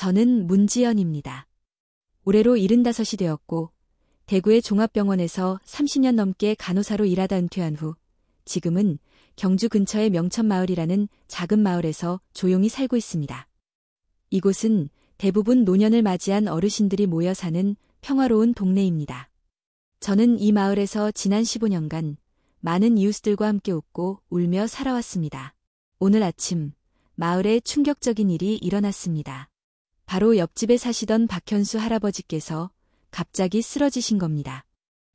저는 문지연입니다. 올해로 75이 되었고 대구의 종합병원에서 30년 넘게 간호사로 일하다 은퇴한 후 지금은 경주 근처의 명천마을이라는 작은 마을에서 조용히 살고 있습니다. 이곳은 대부분 노년을 맞이한 어르신들이 모여 사는 평화로운 동네입니다. 저는 이 마을에서 지난 15년간 많은 이웃들과 함께 웃고 울며 살아왔습니다. 오늘 아침 마을에 충격적인 일이 일어났습니다. 바로 옆집에 사시던 박현수 할아버지께서 갑자기 쓰러지신 겁니다.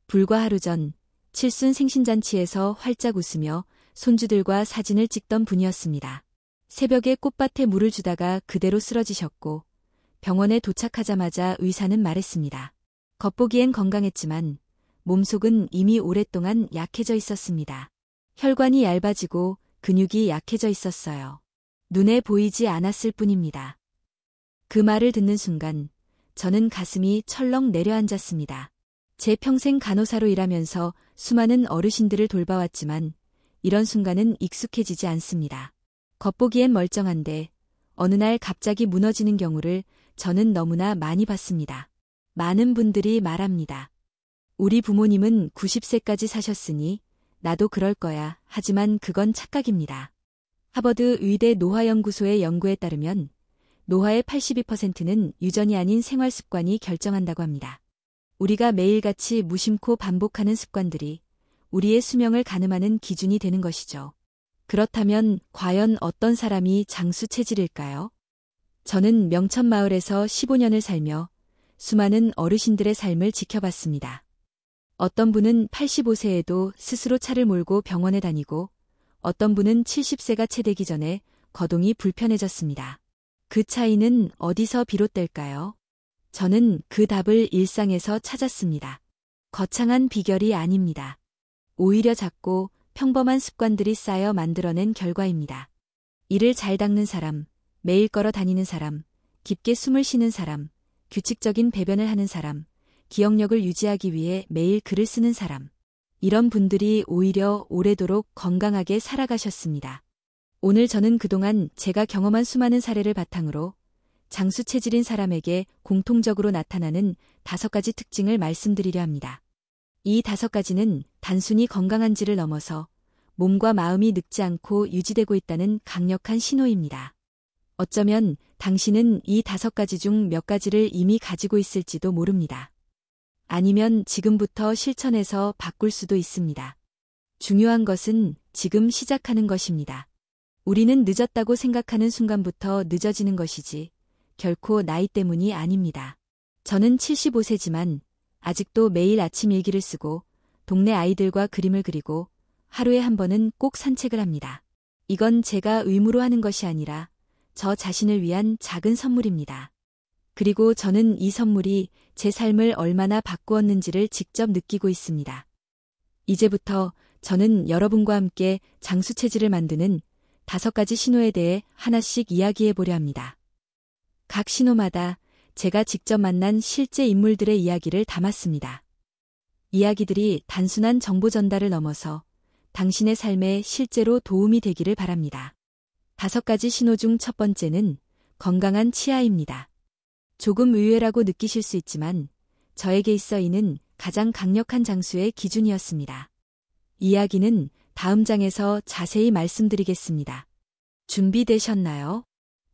불과 하루 전 칠순 생신잔치에서 활짝 웃으며 손주들과 사진을 찍던 분이었습니다. 새벽에 꽃밭에 물을 주다가 그대로 쓰러지셨고 병원에 도착하자마자 의사는 말했습니다. 겉보기엔 건강했지만 몸속은 이미 오랫동안 약해져 있었습니다. 혈관이 얇아지고 근육이 약해져 있었어요. 눈에 보이지 않았을 뿐입니다. 그 말을 듣는 순간 저는 가슴이 철렁 내려앉았습니다. 제 평생 간호사로 일하면서 수많은 어르신들을 돌봐왔지만 이런 순간은 익숙해지지 않습니다. 겉보기엔 멀쩡한데 어느 날 갑자기 무너지는 경우를 저는 너무나 많이 봤습니다. 많은 분들이 말합니다. 우리 부모님은 90세까지 사셨으니 나도 그럴 거야. 하지만 그건 착각입니다. 하버드 의대 노화연구소의 연구에 따르면 노화의 82%는 유전이 아닌 생활 습관이 결정한다고 합니다. 우리가 매일같이 무심코 반복하는 습관들이 우리의 수명을 가늠하는 기준이 되는 것이죠. 그렇다면 과연 어떤 사람이 장수 체질일까요? 저는 명천마을에서 15년을 살며 수많은 어르신들의 삶을 지켜봤습니다. 어떤 분은 85세에도 스스로 차를 몰고 병원에 다니고 어떤 분은 70세가 채 되기 전에 거동이 불편해졌습니다. 그 차이는 어디서 비롯될까요? 저는 그 답을 일상에서 찾았습니다. 거창한 비결이 아닙니다. 오히려 작고 평범한 습관들이 쌓여 만들어낸 결과입니다. 이를 잘 닦는 사람, 매일 걸어 다니는 사람, 깊게 숨을 쉬는 사람, 규칙적인 배변을 하는 사람, 기억력을 유지하기 위해 매일 글을 쓰는 사람. 이런 분들이 오히려 오래도록 건강하게 살아가셨습니다. 오늘 저는 그동안 제가 경험한 수많은 사례를 바탕으로 장수 체질인 사람에게 공통적으로 나타나는 5가지 특징을 말씀드리려 합니다. 이 5가지는 단순히 건강한지를 넘어서 몸과 마음이 늙지 않고 유지되고 있다는 강력한 신호입니다. 어쩌면 당신은 이 5가지 중 몇 가지를 이미 가지고 있을지도 모릅니다. 아니면 지금부터 실천해서 바꿀 수도 있습니다. 중요한 것은 지금 시작하는 것입니다. 우리는 늦었다고 생각하는 순간부터 늦어지는 것이지 결코 나이 때문이 아닙니다. 저는 75세지만 아직도 매일 아침 일기를 쓰고 동네 아이들과 그림을 그리고 하루에 한 번은 꼭 산책을 합니다. 이건 제가 의무로 하는 것이 아니라 저 자신을 위한 작은 선물입니다. 그리고 저는 이 선물이 제 삶을 얼마나 바꾸었는지를 직접 느끼고 있습니다. 이제부터 저는 여러분과 함께 장수 체질을 만드는 5가지 신호에 대해 하나씩 이야기해 보려 합니다. 각 신호마다 제가 직접 만난 실제 인물들의 이야기를 담았습니다. 이야기들이 단순한 정보 전달을 넘어서 당신의 삶에 실제로 도움이 되기를 바랍니다. 5가지 신호 중 첫 번째는 건강한 치아입니다. 조금 의외라고 느끼실 수 있지만 저에게 있어 이는 가장 강력한 장수의 기준이었습니다. 이야기는 다음 장에서 자세히 말씀드리겠습니다. 준비되셨나요?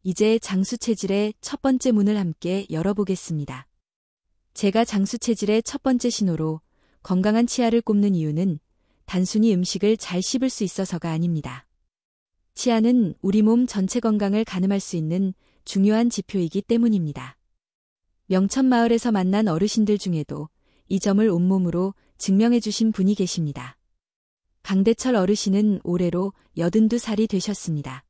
이제 장수 체질의 첫 번째 문을 함께 열어보겠습니다. 제가 장수 체질의 첫 번째 신호로 건강한 치아를 꼽는 이유는 단순히 음식을 잘 씹을 수 있어서가 아닙니다. 치아는 우리 몸 전체 건강을 가늠할 수 있는 중요한 지표이기 때문입니다. 명천마을에서 만난 어르신들 중에도 이 점을 온몸으로 증명해 주신 분이 계십니다. 강대철 어르신은 올해로 82살이 되셨습니다.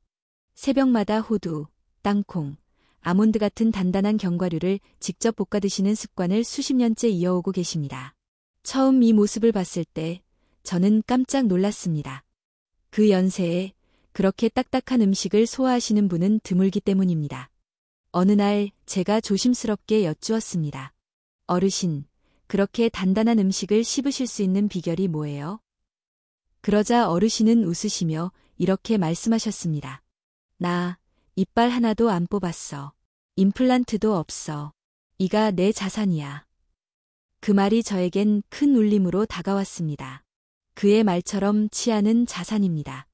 새벽마다 호두, 땅콩, 아몬드 같은 단단한 견과류를 직접 볶아 드시는 습관을 수십 년째 이어오고 계십니다. 처음 이 모습을 봤을 때 저는 깜짝 놀랐습니다. 그 연세에 그렇게 딱딱한 음식을 소화하시는 분은 드물기 때문입니다. 어느 날 제가 조심스럽게 여쭈었습니다. 어르신, 그렇게 단단한 음식을 씹으실 수 있는 비결이 뭐예요? 그러자 어르신은 웃으시며 이렇게 말씀하셨습니다. 나 이빨 하나도 안 뽑았어. 임플란트도 없어. 이가 내 자산이야. 그 말이 저에겐 큰 울림으로 다가왔습니다. 그의 말처럼 치아는 자산입니다.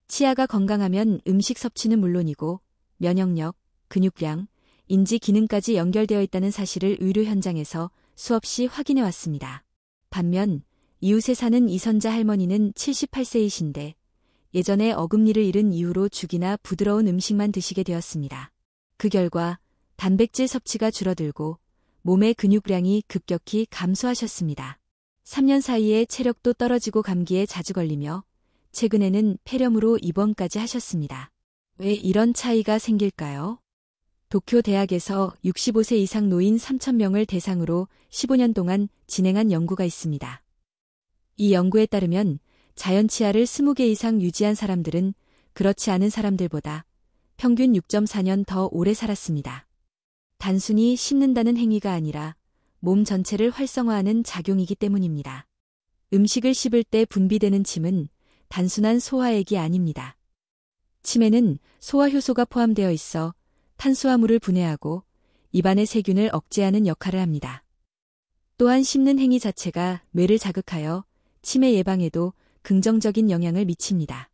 치아가 건강하면 음식 섭취는 물론이고 면역력, 근육량, 인지 기능까지 연결되어 있다는 사실을 의료 현장에서 수없이 확인해 왔습니다. 반면 이웃에 사는 이선자 할머니는 78세이신데 예전에 어금니를 잃은 이후로 죽이나 부드러운 음식만 드시게 되었습니다. 그 결과 단백질 섭취가 줄어들고 몸의 근육량이 급격히 감소하셨습니다. 3년 사이에 체력도 떨어지고 감기에 자주 걸리며 최근에는 폐렴으로 입원까지 하셨습니다. 왜 이런 차이가 생길까요? 도쿄 대학에서 65세 이상 노인 3,000명을 대상으로 15년 동안 진행한 연구가 있습니다. 이 연구에 따르면 자연 치아를 20개 이상 유지한 사람들은 그렇지 않은 사람들보다 평균 6.4년 더 오래 살았습니다. 단순히 씹는다는 행위가 아니라 몸 전체를 활성화하는 작용이기 때문입니다. 음식을 씹을 때 분비되는 침은 단순한 소화액이 아닙니다. 침에는 소화효소가 포함되어 있어 탄수화물을 분해하고 입안의 세균을 억제하는 역할을 합니다. 또한 씹는 행위 자체가 뇌를 자극하여 치매 예방에도 긍정적인 영향을 미칩니다.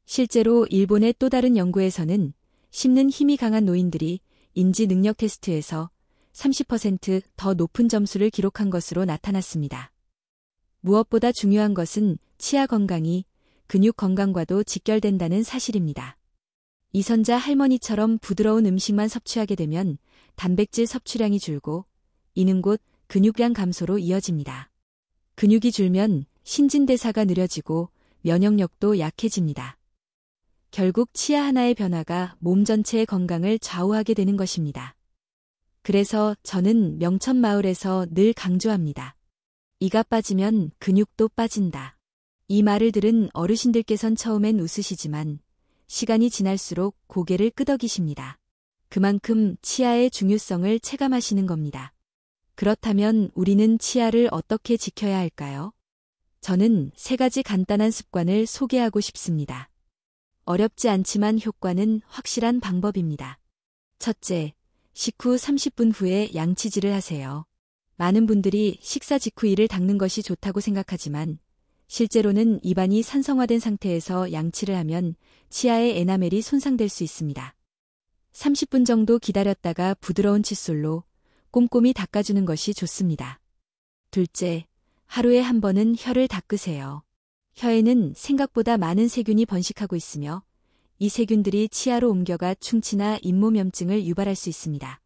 실제로 일본의 또 다른 연구에서는 씹는 힘이 강한 노인들이 인지 능력 테스트에서 30% 높은 점수를 기록한 것으로 나타났습니다. 무엇보다 중요한 것은 치아 건강이 근육 건강과도 직결된다는 사실입니다. 이선자 할머니처럼 부드러운 음식만 섭취하게 되면 단백질 섭취량이 줄고 이는 곧 근육량 감소로 이어집니다. 근육이 줄면 신진대사가 느려지고 면역력도 약해집니다. 결국 치아 하나의 변화가 몸 전체의 건강을 좌우하게 되는 것입니다. 그래서 저는 명천마을에서 늘 강조합니다. 이가 빠지면 근육도 빠진다. 이 말을 들은 어르신들께선 처음엔 웃으시지만 시간이 지날수록 고개를 끄덕이십니다. 그만큼 치아의 중요성을 체감하시는 겁니다. 그렇다면 우리는 치아를 어떻게 지켜야 할까요? 저는 3가지 간단한 습관을 소개하고 싶습니다. 어렵지 않지만 효과는 확실한 방법입니다. 첫째, 식후 30분 후에 양치질을 하세요. 많은 분들이 식사 직후 이를 닦는 것이 좋다고 생각하지만 실제로는 입안이 산성화된 상태에서 양치를 하면 치아의 에나멜이 손상될 수 있습니다. 30분 정도 기다렸다가 부드러운 칫솔로 꼼꼼히 닦아주는 것이 좋습니다. 둘째, 하루에 한 번은 혀를 닦으세요. 혀에는 생각보다 많은 세균이 번식하고 있으며 이 세균들이 치아로 옮겨가 충치나 잇몸염증을 유발할 수 있습니다.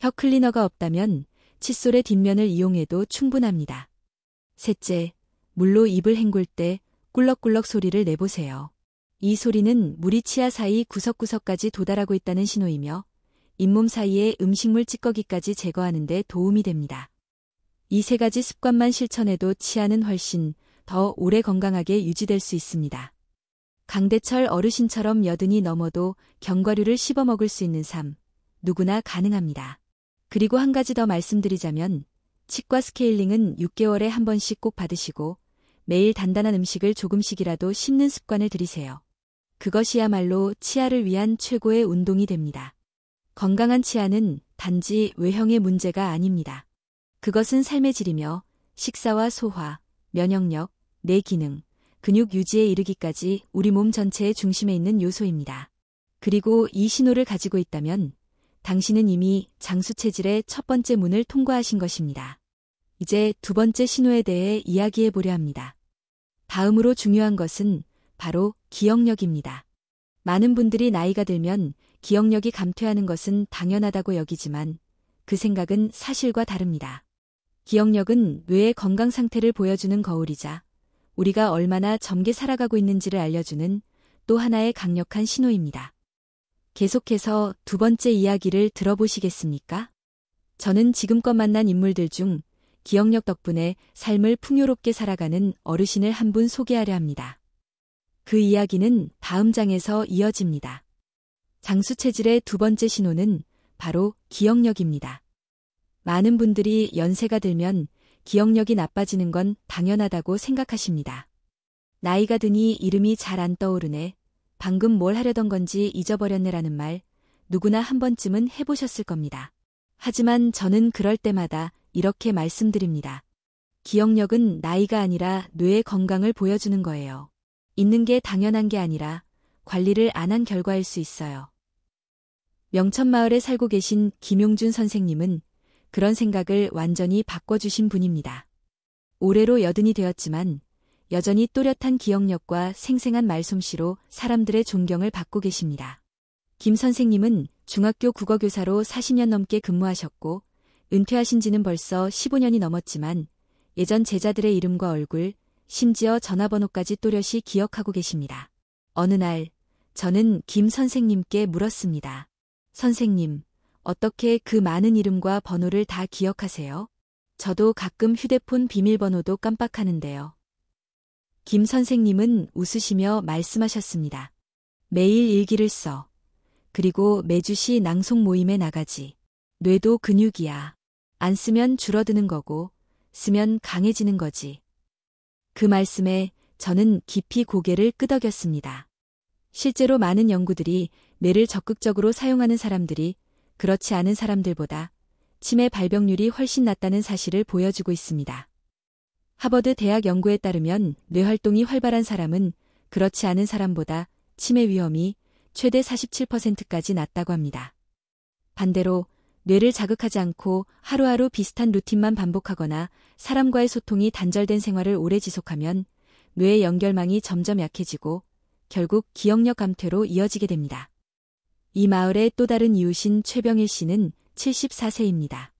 혀 클리너가 없다면 칫솔의 뒷면을 이용해도 충분합니다. 셋째, 물로 입을 헹굴 때 꿀럭꿀럭 소리를 내보세요. 이 소리는 물이 치아 사이 구석구석까지 도달하고 있다는 신호이며 잇몸 사이의 음식물 찌꺼기까지 제거하는 데 도움이 됩니다. 이 3가지 습관만 실천해도 치아는 훨씬 더 오래 건강하게 유지될 수 있습니다. 강대철 어르신처럼 80이 넘어도 견과류를 씹어 먹을 수 있는 삶, 누구나 가능합니다. 그리고 한 가지 더 말씀드리자면 치과 스케일링은 6개월에 한 번씩 꼭 받으시고 매일 단단한 음식을 조금씩이라도 씹는 습관을 들이세요. 그것이야말로 치아를 위한 최고의 운동이 됩니다. 건강한 치아는 단지 외형의 문제가 아닙니다. 그것은 삶의 질이며 식사와 소화, 면역력, 뇌 기능, 근육 유지에 이르기까지 우리 몸 전체의 중심에 있는 요소입니다. 그리고 이 신호를 가지고 있다면 당신은 이미 장수체질의 첫 번째 문을 통과하신 것입니다. 이제 2번째 신호에 대해 이야기해 보려 합니다. 다음으로 중요한 것은 바로 기억력입니다. 많은 분들이 나이가 들면 기억력이 감퇴하는 것은 당연하다고 여기지만 그 생각은 사실과 다릅니다. 기억력은 뇌의 건강 상태를 보여주는 거울이자 우리가 얼마나 젊게 살아가고 있는지를 알려주는 또 하나의 강력한 신호입니다. 계속해서 2번째 이야기를 들어보시겠습니까? 저는 지금껏 만난 인물들 중 기억력 덕분에 삶을 풍요롭게 살아가는 어르신을 한 분 소개하려 합니다. 그 이야기는 다음 장에서 이어집니다. 장수체질의 2번째 신호는 바로 기억력입니다. 많은 분들이 연세가 들면 기억력이 나빠지는 건 당연하다고 생각하십니다. 나이가 드니 이름이 잘 안 떠오르네, 방금 뭘 하려던 건지 잊어버렸네라는 말, 누구나 한 번쯤은 해보셨을 겁니다. 하지만 저는 그럴 때마다 이렇게 말씀드립니다. 기억력은 나이가 아니라 뇌의 건강을 보여주는 거예요. 있는 게 당연한 게 아니라 관리를 안 한 결과일 수 있어요. 명천마을에 살고 계신 김용준 선생님은 그런 생각을 완전히 바꿔주신 분입니다. 올해로 80이 되었지만 여전히 또렷한 기억력과 생생한 말솜씨로 사람들의 존경을 받고 계십니다. 김 선생님은 중학교 국어교사로 40년 넘게 근무하셨고 은퇴하신 지는 벌써 15년이 넘었지만 예전 제자들의 이름과 얼굴, 심지어 전화번호까지 또렷이 기억하고 계십니다. 어느 날 저는 김 선생님께 물었습니다. 선생님, 어떻게 그 많은 이름과 번호를 다 기억하세요? 저도 가끔 휴대폰 비밀번호도 깜빡하는데요. 김 선생님은 웃으시며 말씀하셨습니다. 매일 일기를 써. 그리고 매주시 낭송 모임에 나가지. 뇌도 근육이야. 안 쓰면 줄어드는 거고 쓰면 강해지는 거지. 그 말씀에 저는 깊이 고개를 끄덕였습니다. 실제로 많은 연구들이 뇌를 적극적으로 사용하는 사람들이 그렇지 않은 사람들보다 치매 발병률이 훨씬 낮다는 사실을 보여주고 있습니다. 하버드 대학 연구에 따르면 뇌활동이 활발한 사람은 그렇지 않은 사람보다 치매 위험이 최대 47%까지 낮다고 합니다. 반대로 뇌를 자극하지 않고 하루하루 비슷한 루틴만 반복하거나 사람과의 소통이 단절된 생활을 오래 지속하면 뇌의 연결망이 점점 약해지고 결국 기억력 감퇴로 이어지게 됩니다. 이 마을의 또 다른 이웃인 최병일 씨는 74세입니다.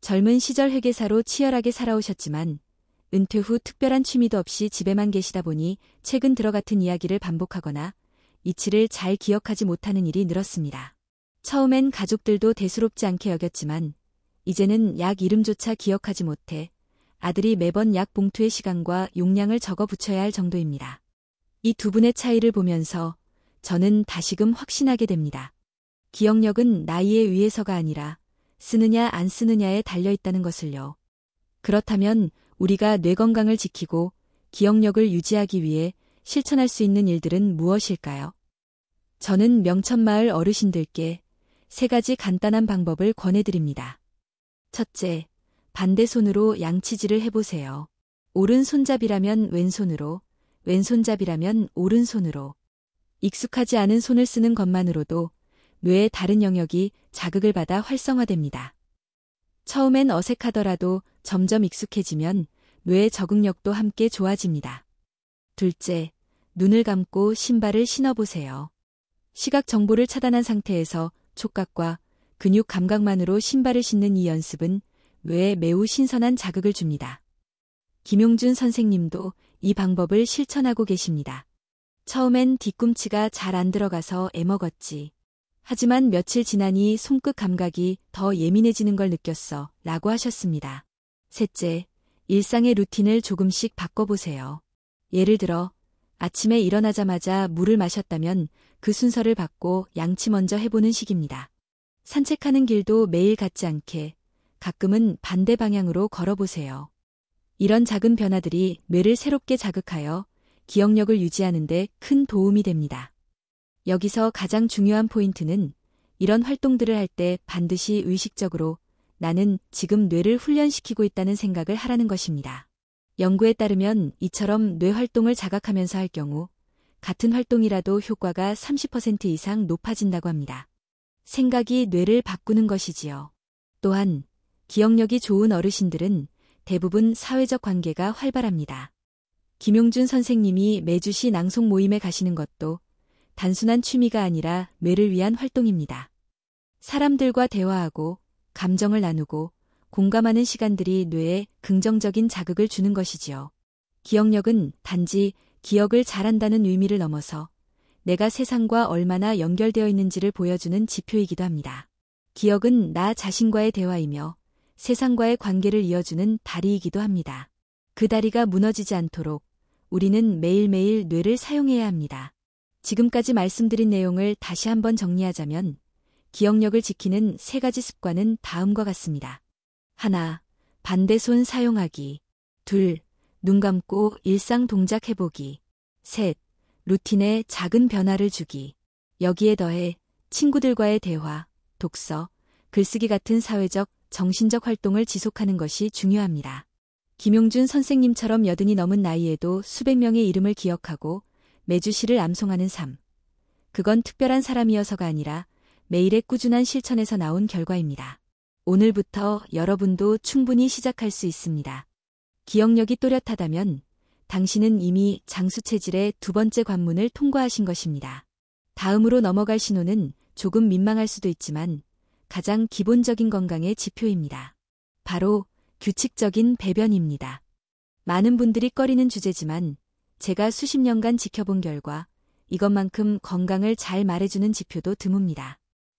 젊은 시절 회계사로 치열하게 살아오셨지만 은퇴 후 특별한 취미도 없이 집에만 계시다 보니 최근 들어 같은 이야기를 반복하거나 이치를 잘 기억하지 못하는 일이 늘었습니다. 처음엔 가족들도 대수롭지 않게 여겼지만 이제는 약 이름조차 기억하지 못해 아들이 매번 약 봉투의 시간과 용량을 적어 붙여야 할 정도입니다. 이 두 분의 차이를 보면서 저는 다시금 확신하게 됩니다. 기억력은 나이에 의해서가 아니라 쓰느냐 안 쓰느냐에 달려있다는 것을요. 그렇다면 우리가 뇌 건강을 지키고 기억력을 유지하기 위해 실천할 수 있는 일들은 무엇일까요? 저는 명천마을 어르신들께 3가지 간단한 방법을 권해드립니다. 첫째, 반대손으로 양치질을 해보세요. 오른손잡이라면 왼손으로, 왼손잡이라면 오른손으로. 익숙하지 않은 손을 쓰는 것만으로도 뇌의 다른 영역이 자극을 받아 활성화됩니다. 처음엔 어색하더라도 점점 익숙해지면 뇌의 적응력도 함께 좋아집니다. 둘째, 눈을 감고 신발을 신어보세요. 시각 정보를 차단한 상태에서 촉각과 근육 감각만으로 신발을 신는 이 연습은 뇌에 매우 신선한 자극을 줍니다. 김용준 선생님도 이 방법을 실천하고 계십니다. 처음엔 뒤꿈치가 잘 안 들어가서 애먹었지. 하지만 며칠 지나니 손끝 감각이 더 예민해지는 걸 느꼈어 라고 하셨습니다. 셋째, 일상의 루틴을 조금씩 바꿔보세요. 예를 들어 아침에 일어나자마자 물을 마셨다면 그 순서를 바꿔 양치 먼저 해보는 식입니다. 산책하는 길도 매일 같지 않게 가끔은 반대 방향으로 걸어보세요. 이런 작은 변화들이 뇌를 새롭게 자극하여 기억력을 유지하는 데 큰 도움이 됩니다. 여기서 가장 중요한 포인트는 이런 활동들을 할 때 반드시 의식적으로 나는 지금 뇌를 훈련시키고 있다는 생각을 하라는 것입니다. 연구에 따르면 이처럼 뇌 활동을 자각하면서 할 경우 같은 활동이라도 효과가 30% 이상 높아진다고 합니다. 생각이 뇌를 바꾸는 것이지요. 또한 기억력이 좋은 어르신들은 대부분 사회적 관계가 활발합니다. 김용준 선생님이 매주시 낭송 모임에 가시는 것도 단순한 취미가 아니라 뇌를 위한 활동입니다. 사람들과 대화하고 감정을 나누고 공감하는 시간들이 뇌에 긍정적인 자극을 주는 것이지요. 기억력은 단지 기억을 잘한다는 의미를 넘어서 내가 세상과 얼마나 연결되어 있는지를 보여주는 지표이기도 합니다. 기억은 나 자신과의 대화이며 세상과의 관계를 이어주는 다리이기도 합니다. 그 다리가 무너지지 않도록 우리는 매일매일 뇌를 사용해야 합니다. 지금까지 말씀드린 내용을 다시 한번 정리하자면 기억력을 지키는 3가지 습관은 다음과 같습니다. 1. 반대손 사용하기. 2. 눈 감고 일상 동작 해보기. 3. 루틴에 작은 변화를 주기. 여기에 더해 친구들과의 대화, 독서, 글쓰기 같은 사회적, 정신적 활동을 지속하는 것이 중요합니다. 김용준 선생님처럼 80이 넘은 나이에도 수백 명의 이름을 기억하고 매주 시를 암송하는 삶. 그건 특별한 사람이어서가 아니라 매일의 꾸준한 실천에서 나온 결과입니다. 오늘부터 여러분도 충분히 시작할 수 있습니다. 기억력이 또렷하다면 당신은 이미 장수체질의 두 번째 관문을 통과하신 것입니다. 다음으로 넘어갈 신호는 조금 민망할 수도 있지만 가장 기본적인 건강의 지표입니다. 바로 규칙적인 배변입니다. 많은 분들이 꺼리는 주제지만 제가 수십 년간 지켜본 결과 이것만큼 건강을 잘 말해주는 지표도 드뭅니다.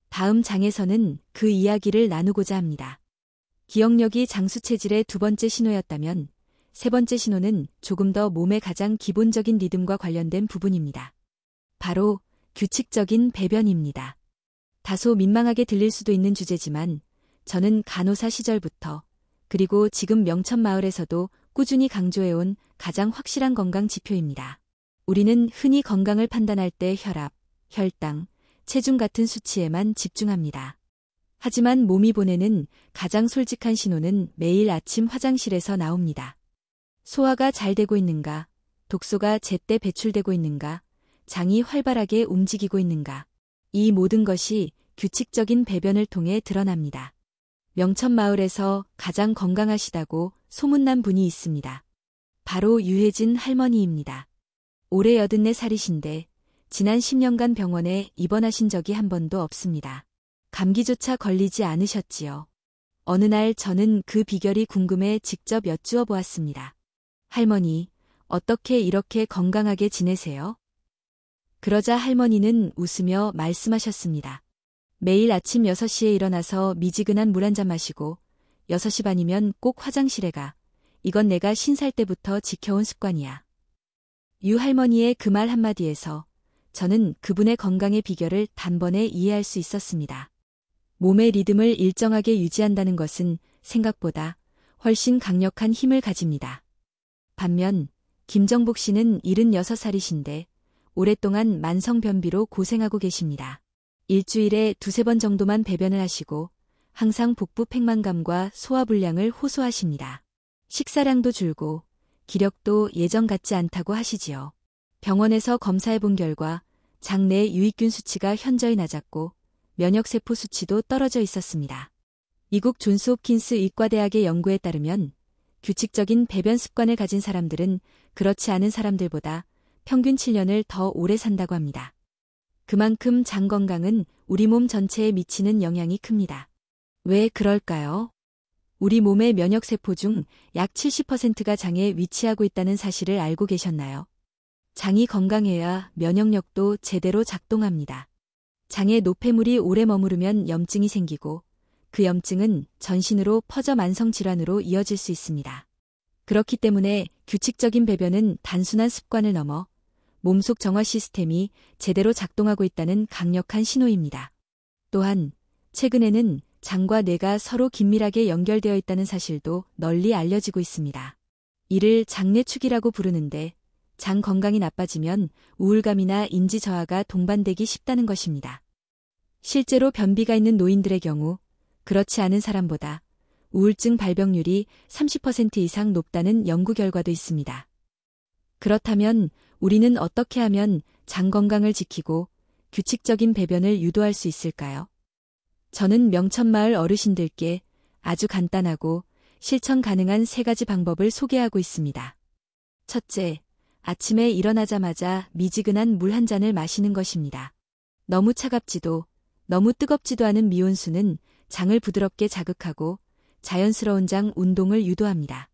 다음 장에서는 그 이야기를 나누고자 합니다. 기억력이 장수체질의 두 번째 신호였다면 세 번째 신호는 조금 더 몸의 가장 기본적인 리듬과 관련된 부분입니다. 바로 규칙적인 배변입니다. 다소 민망하게 들릴 수도 있는 주제지만 저는 간호사 시절부터 그리고 지금 명천마을에서도 꾸준히 강조해온 가장 확실한 건강 지표입니다. 우리는 흔히 건강을 판단할 때 혈압, 혈당, 체중 같은 수치에만 집중합니다. 하지만 몸이 보내는 가장 솔직한 신호는 매일 아침 화장실에서 나옵니다. 소화가 잘 되고 있는가, 독소가 제때 배출되고 있는가, 장이 활발하게 움직이고 있는가. 이 모든 것이 규칙적인 배변을 통해 드러납니다. 명천마을에서 가장 건강하시다고 소문난 분이 있습니다. 바로 유혜진 할머니입니다. 올해 84살이신데 지난 10년간 병원에 입원하신 적이 한 번도 없습니다. 감기조차 걸리지 않으셨지요. 어느 날 저는 그 비결이 궁금해 직접 여쭈어 보았습니다. 할머니, 어떻게 이렇게 건강하게 지내세요? 그러자 할머니는 웃으며 말씀하셨습니다. 매일 아침 6시에 일어나서 미지근한 물 한 잔 마시고 6시 반이면 꼭 화장실에 가. 이건 내가 50살 때부터 지켜온 습관이야. 유 할머니의 그 말 한마디에서 저는 그분의 건강의 비결을 단번에 이해할 수 있었습니다. 몸의 리듬을 일정하게 유지한다는 것은 생각보다 훨씬 강력한 힘을 가집니다. 반면 김정복 씨는 76살이신데 오랫동안 만성변비로 고생하고 계십니다. 일주일에 2~3번 정도만 배변을 하시고 항상 복부 팽만감과 소화불량을 호소하십니다. 식사량도 줄고 기력도 예전 같지 않다고 하시지요. 병원에서 검사해 본 결과 장내 유익균 수치가 현저히 낮았고 면역세포 수치도 떨어져 있었습니다. 미국 존스홉킨스 의과대학의 연구에 따르면 규칙적인 배변 습관을 가진 사람들은 그렇지 않은 사람들보다 평균 7년을 더 오래 산다고 합니다. 그만큼 장 건강은 우리 몸 전체에 미치는 영향이 큽니다. 왜 그럴까요? 우리 몸의 면역세포 중 약 70%가 장에 위치하고 있다는 사실을 알고 계셨나요? 장이 건강해야 면역력도 제대로 작동합니다. 장에 노폐물이 오래 머무르면 염증이 생기고 그 염증은 전신으로 퍼져 만성질환으로 이어질 수 있습니다. 그렇기 때문에 규칙적인 배변은 단순한 습관을 넘어 몸속 정화 시스템이 제대로 작동하고 있다는 강력한 신호입니다. 또한 최근에는 장과 뇌가 서로 긴밀하게 연결되어 있다는 사실도 널리 알려지고 있습니다. 이를 장내축이라고 부르는데 장 건강이 나빠지면 우울감이나 인지 저하가 동반되기 쉽다는 것입니다. 실제로 변비가 있는 노인들의 경우 그렇지 않은 사람보다 우울증 발병률이 30% 이상 높다는 연구 결과도 있습니다. 그렇다면 우리는 어떻게 하면 장 건강을 지키고 규칙적인 배변을 유도할 수 있을까요? 저는 명천마을 어르신들께 아주 간단하고 실천 가능한 3가지 방법을 소개하고 있습니다. 첫째, 아침에 일어나자마자 미지근한 물 한 잔을 마시는 것입니다. 너무 차갑지도 너무 뜨겁지도 않은 미온수는 장을 부드럽게 자극하고 자연스러운 장 운동을 유도합니다.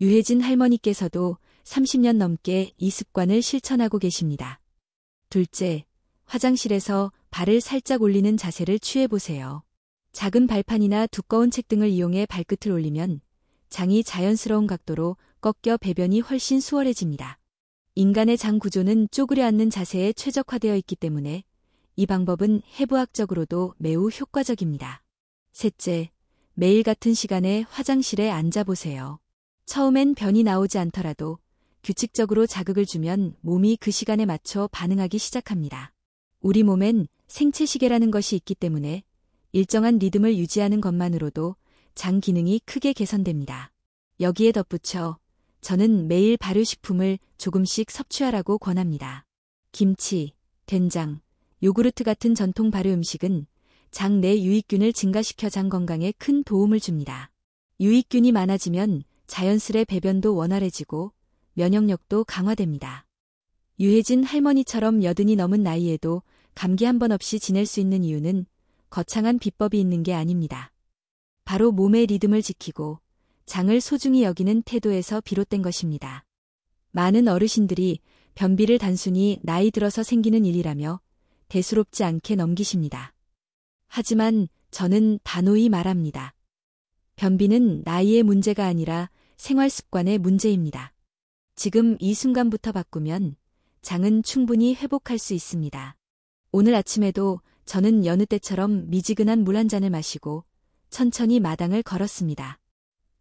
유혜진 할머니께서도 30년 넘게 이 습관을 실천하고 계십니다. 둘째, 화장실에서 발을 살짝 올리는 자세를 취해보세요. 작은 발판이나 두꺼운 책 등을 이용해 발끝을 올리면 장이 자연스러운 각도로 꺾여 배변이 훨씬 수월해집니다. 인간의 장 구조는 쪼그려 앉는 자세에 최적화되어 있기 때문에 이 방법은 해부학적으로도 매우 효과적입니다. 셋째, 매일 같은 시간에 화장실에 앉아보세요. 처음엔 변이 나오지 않더라도 규칙적으로 자극을 주면 몸이 그 시간에 맞춰 반응하기 시작합니다. 우리 몸엔 생체시계라는 것이 있기 때문에 일정한 리듬을 유지하는 것만으로도 장 기능이 크게 개선됩니다. 여기에 덧붙여 저는 매일 발효식품을 조금씩 섭취하라고 권합니다. 김치, 된장, 요구르트 같은 전통 발효 음식은 장 내 유익균을 증가시켜 장 건강에 큰 도움을 줍니다. 유익균이 많아지면 자연스레 배변도 원활해지고 면역력도 강화됩니다. 유해진 할머니처럼 80이 넘은 나이에도 감기 한 번 없이 지낼 수 있는 이유는 거창한 비법이 있는 게 아닙니다. 바로 몸의 리듬을 지키고 장을 소중히 여기는 태도에서 비롯된 것입니다. 많은 어르신들이 변비를 단순히 나이 들어서 생기는 일이라며 대수롭지 않게 넘기십니다. 하지만 저는 단호히 말합니다. 변비는 나이의 문제가 아니라 생활 습관의 문제입니다. 지금 이 순간부터 바꾸면 장은 충분히 회복할 수 있습니다. 오늘 아침에도 저는 여느 때처럼 미지근한 물 한 잔을 마시고 천천히 마당을 걸었습니다.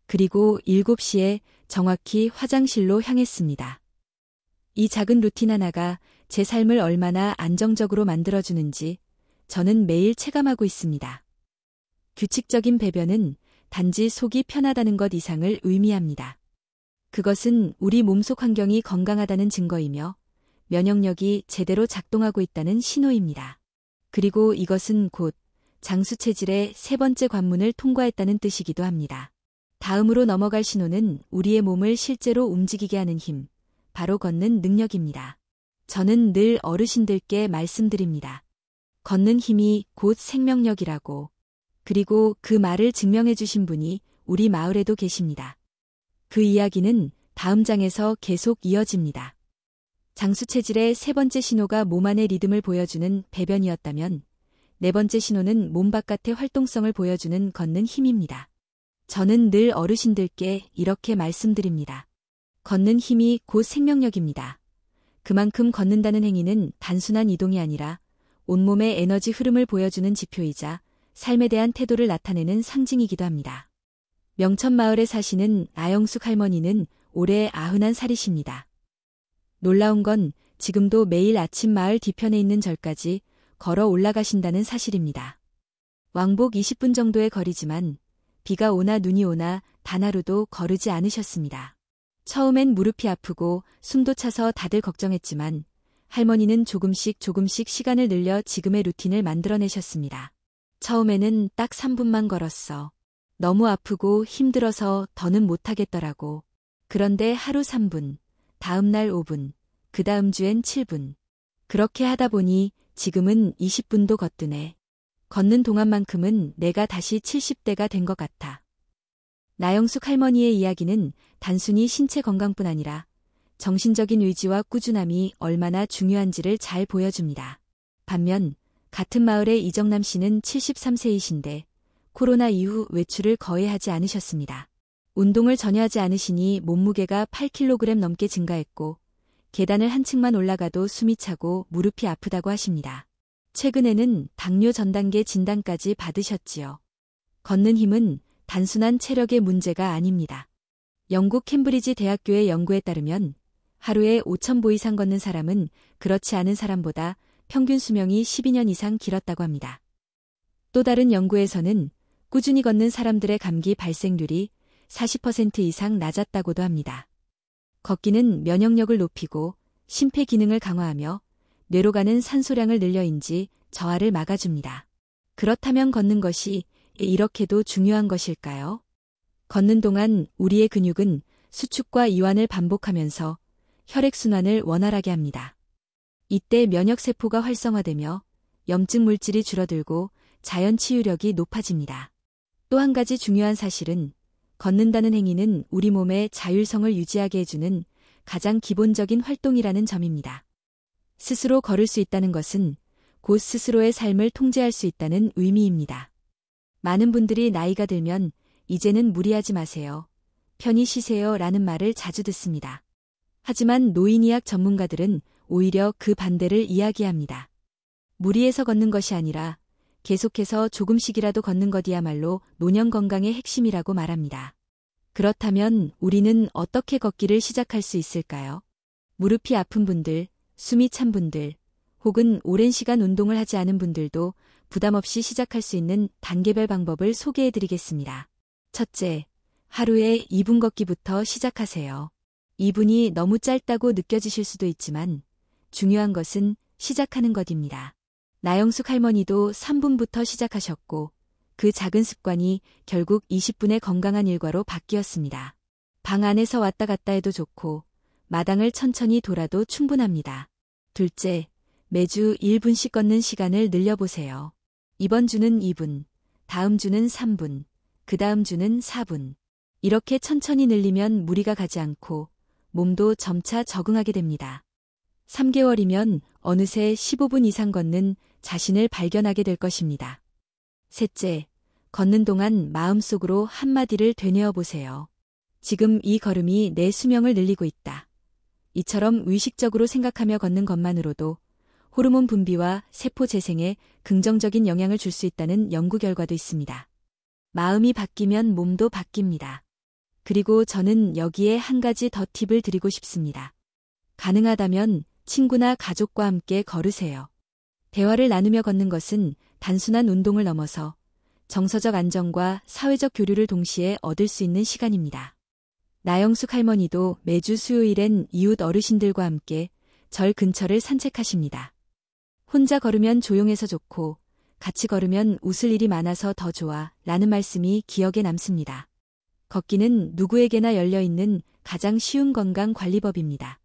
그리고 7시에 정확히 화장실로 향했습니다. 이 작은 루틴 하나가 제 삶을 얼마나 안정적으로 만들어주는지 저는 매일 체감하고 있습니다. 규칙적인 배변은 단지 속이 편하다는 것 이상을 의미합니다. 그것은 우리 몸속 환경이 건강하다는 증거이며 면역력이 제대로 작동하고 있다는 신호입니다. 그리고 이것은 곧 장수 체질의 3번째 관문을 통과했다는 뜻이기도 합니다. 다음으로 넘어갈 신호는 우리의 몸을 실제로 움직이게 하는 힘, 바로 걷는 능력입니다. 저는 늘 어르신들께 말씀드립니다. 걷는 힘이 곧 생명력이라고. 그리고 그 말을 증명해 주신 분이 우리 마을에도 계십니다. 그 이야기는 다음 장에서 계속 이어집니다. 장수 체질의 3번째 신호가 몸 안의 리듬을 보여주는 배변이었다면 4번째 신호는 몸 바깥의 활동성을 보여주는 걷는 힘입니다. 저는 늘 어르신들께 이렇게 말씀드립니다. 걷는 힘이 곧 생명력입니다. 그만큼 걷는다는 행위는 단순한 이동이 아니라 온몸의 에너지 흐름을 보여주는 지표이자 삶에 대한 태도를 나타내는 상징이기도 합니다. 명천마을에 사시는 아영숙 할머니는 올해 91살이십니다. 놀라운 건 지금도 매일 아침 마을 뒤편에 있는 절까지 걸어 올라가신다는 사실입니다. 왕복 20분 정도의 거리지만 비가 오나 눈이 오나 단 하루도 거르지 않으셨습니다. 처음엔 무릎이 아프고 숨도 차서 다들 걱정했지만 할머니는 조금씩 시간을 늘려 지금의 루틴을 만들어내셨습니다. 처음에는 딱 3분만 걸었어. 너무 아프고 힘들어서 더는 못하겠더라고. 그런데 하루 3분, 다음 날 5분, 그 다음 주엔 7분. 그렇게 하다 보니 지금은 20분도 걷드네. 걷는 동안만큼은 내가 다시 70대가 된 것 같아. 나영숙 할머니의 이야기는 단순히 신체 건강뿐 아니라 정신적인 의지와 꾸준함이 얼마나 중요한지를 잘 보여줍니다. 반면 같은 마을의 이정남 씨는 73세이신데 코로나 이후 외출을 거의 하지 않으셨습니다. 운동을 전혀 하지 않으시니 몸무게가 8kg 넘게 증가했고 계단을 한 층만 올라가도 숨이 차고 무릎이 아프다고 하십니다. 최근에는 당뇨 전단계 진단까지 받으셨지요. 걷는 힘은 단순한 체력의 문제가 아닙니다. 영국 캠브리지 대학교의 연구에 따르면 하루에 5,000보 이상 걷는 사람은 그렇지 않은 사람보다 평균 수명이 12년 이상 길었다고 합니다. 또 다른 연구에서는 꾸준히 걷는 사람들의 감기 발생률이 40% 이상 낮았다고도 합니다. 걷기는 면역력을 높이고 심폐 기능을 강화하며 뇌로 가는 산소량을 늘려인지 저하를 막아줍니다. 그렇다면 걷는 것이 이렇게도 중요한 것일까요? 걷는 동안 우리의 근육은 수축과 이완을 반복하면서 혈액순환을 원활하게 합니다. 이때 면역세포가 활성화되며 염증 물질이 줄어들고 자연 치유력이 높아집니다. 또 한 가지 중요한 사실은 걷는다는 행위는 우리 몸의 자율성을 유지하게 해주는 가장 기본적인 활동이라는 점입니다. 스스로 걸을 수 있다는 것은 곧 스스로의 삶을 통제할 수 있다는 의미입니다. 많은 분들이 나이가 들면 이제는 무리하지 마세요. 편히 쉬세요 라는 말을 자주 듣습니다. 하지만 노인의학 전문가들은 오히려 그 반대를 이야기합니다. 무리해서 걷는 것이 아니라 계속해서 조금씩이라도 걷는 것이야말로 노년 건강의 핵심이라고 말합니다. 그렇다면 우리는 어떻게 걷기를 시작할 수 있을까요? 무릎이 아픈 분들, 숨이 찬 분들, 혹은 오랜 시간 운동을 하지 않은 분들도 부담 없이 시작할 수 있는 단계별 방법을 소개해 드리겠습니다. 첫째, 하루에 2분 걷기부터 시작하세요. 2분이 너무 짧다고 느껴지실 수도 있지만 중요한 것은 시작하는 것입니다. 나영숙 할머니도 3분부터 시작하셨고 그 작은 습관이 결국 20분의 건강한 일과로 바뀌었습니다. 방 안에서 왔다 갔다 해도 좋고 마당을 천천히 돌아도 충분합니다. 둘째, 매주 1분씩 걷는 시간을 늘려보세요. 이번 주는 2분, 다음 주는 3분, 그 다음 주는 4분. 이렇게 천천히 늘리면 무리가 가지 않고 몸도 점차 적응하게 됩니다. 3개월이면 어느새 15분 이상 걷는 자신을 발견하게 될 것입니다. 셋째, 걷는 동안 마음속으로 한마디를 되뇌어 보세요. 지금 이 걸음이 내 수명을 늘리고 있다. 이처럼 의식적으로 생각하며 걷는 것만으로도 호르몬 분비와 세포 재생에 긍정적인 영향을 줄 수 있다는 연구 결과도 있습니다. 마음이 바뀌면 몸도 바뀝니다. 그리고 저는 여기에 한 가지 더 팁을 드리고 싶습니다. 가능하다면 친구나 가족과 함께 걸으세요. 대화를 나누며 걷는 것은 단순한 운동을 넘어서 정서적 안정과 사회적 교류를 동시에 얻을 수 있는 시간입니다. 나영숙 할머니도 매주 수요일엔 이웃 어르신들과 함께 절 근처를 산책하십니다. 혼자 걸으면 조용해서 좋고 같이 걸으면 웃을 일이 많아서 더 좋아 라는 말씀이 기억에 남습니다. 걷기는 누구에게나 열려있는 가장 쉬운 건강 관리법입니다.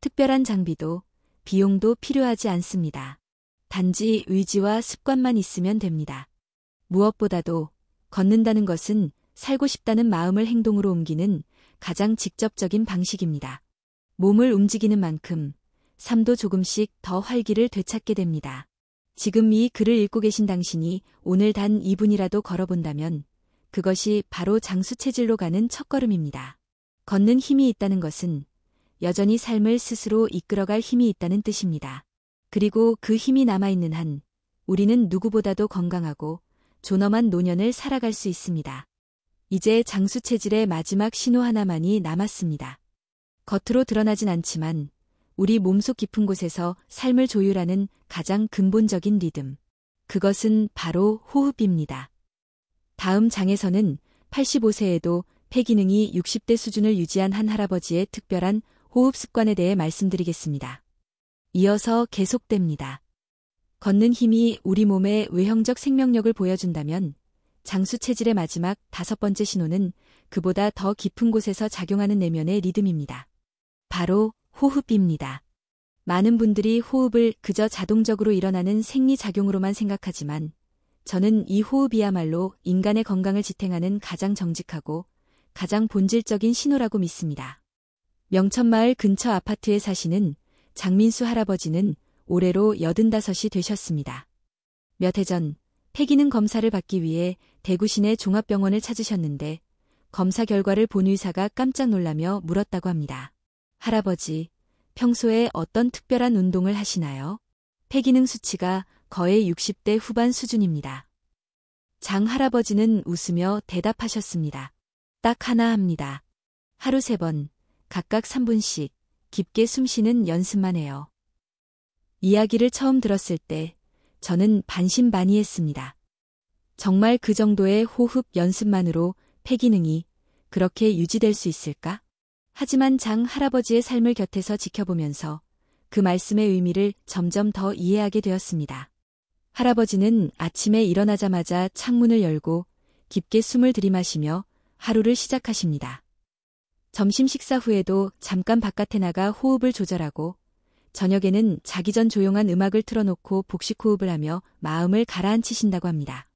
특별한 장비도 비용도 필요하지 않습니다. 단지 의지와 습관만 있으면 됩니다. 무엇보다도 걷는다는 것은 살고 싶다는 마음을 행동으로 옮기는 가장 직접적인 방식입니다. 몸을 움직이는 만큼 삶도 조금씩 더 활기를 되찾게 됩니다. 지금 이 글을 읽고 계신 당신이 오늘 단 2분이라도 걸어본다면 그것이 바로 장수 체질로 가는 첫걸음입니다. 걷는 힘이 있다는 것은 여전히 삶을 스스로 이끌어갈 힘이 있다는 뜻입니다. 그리고 그 힘이 남아있는 한 우리는 누구보다도 건강하고 존엄한 노년을 살아갈 수 있습니다. 이제 장수 체질의 마지막 신호 하나만이 남았습니다. 겉으로 드러나진 않지만 우리 몸속 깊은 곳에서 삶을 조율하는 가장 근본적인 리듬. 그것은 바로 호흡입니다. 다음 장에서는 85세에도 폐기능이 60대 수준을 유지한 한 할아버지의 특별한 호흡 습관에 대해 말씀드리겠습니다. 이어서 계속됩니다. 걷는 힘이 우리 몸의 외형적 생명력을 보여준다면 장수 체질의 마지막 5번째 신호는 그보다 더 깊은 곳에서 작용하는 내면의 리듬입니다. 바로 호흡입니다. 많은 분들이 호흡을 그저 자동적으로 일어나는 생리작용으로만 생각하지만 저는 이 호흡이야말로 인간의 건강을 지탱하는 가장 정직하고 가장 본질적인 신호라고 믿습니다. 명천마을 근처 아파트에 사시는 장민수 할아버지는 올해로 85이 되셨습니다. 몇 해 전 폐기능 검사를 받기 위해 대구 시내 종합병원을 찾으셨는데 검사 결과를 본 의사가 깜짝 놀라며 물었다고 합니다. 할아버지, 평소에 어떤 특별한 운동을 하시나요? 폐기능 수치가 거의 60대 후반 수준입니다. 장 할아버지는 웃으며 대답하셨습니다. 딱 하나 합니다. 하루 3번, 각각 3분씩 깊게 숨쉬는 연습만 해요. 이야기를 처음 들었을 때 저는 반신반의했습니다. 정말 그 정도의 호흡 연습만으로 폐기능이 그렇게 유지될 수 있을까? 하지만 장 할아버지의 삶을 곁에서 지켜보면서 그 말씀의 의미를 점점 더 이해하게 되었습니다. 할아버지는 아침에 일어나자마자 창문을 열고 깊게 숨을 들이마시며 하루를 시작하십니다. 점심 식사 후에도 잠깐 바깥에 나가 호흡을 조절하고 저녁에는 자기 전 조용한 음악을 틀어놓고 복식 호흡을 하며 마음을 가라앉히신다고 합니다.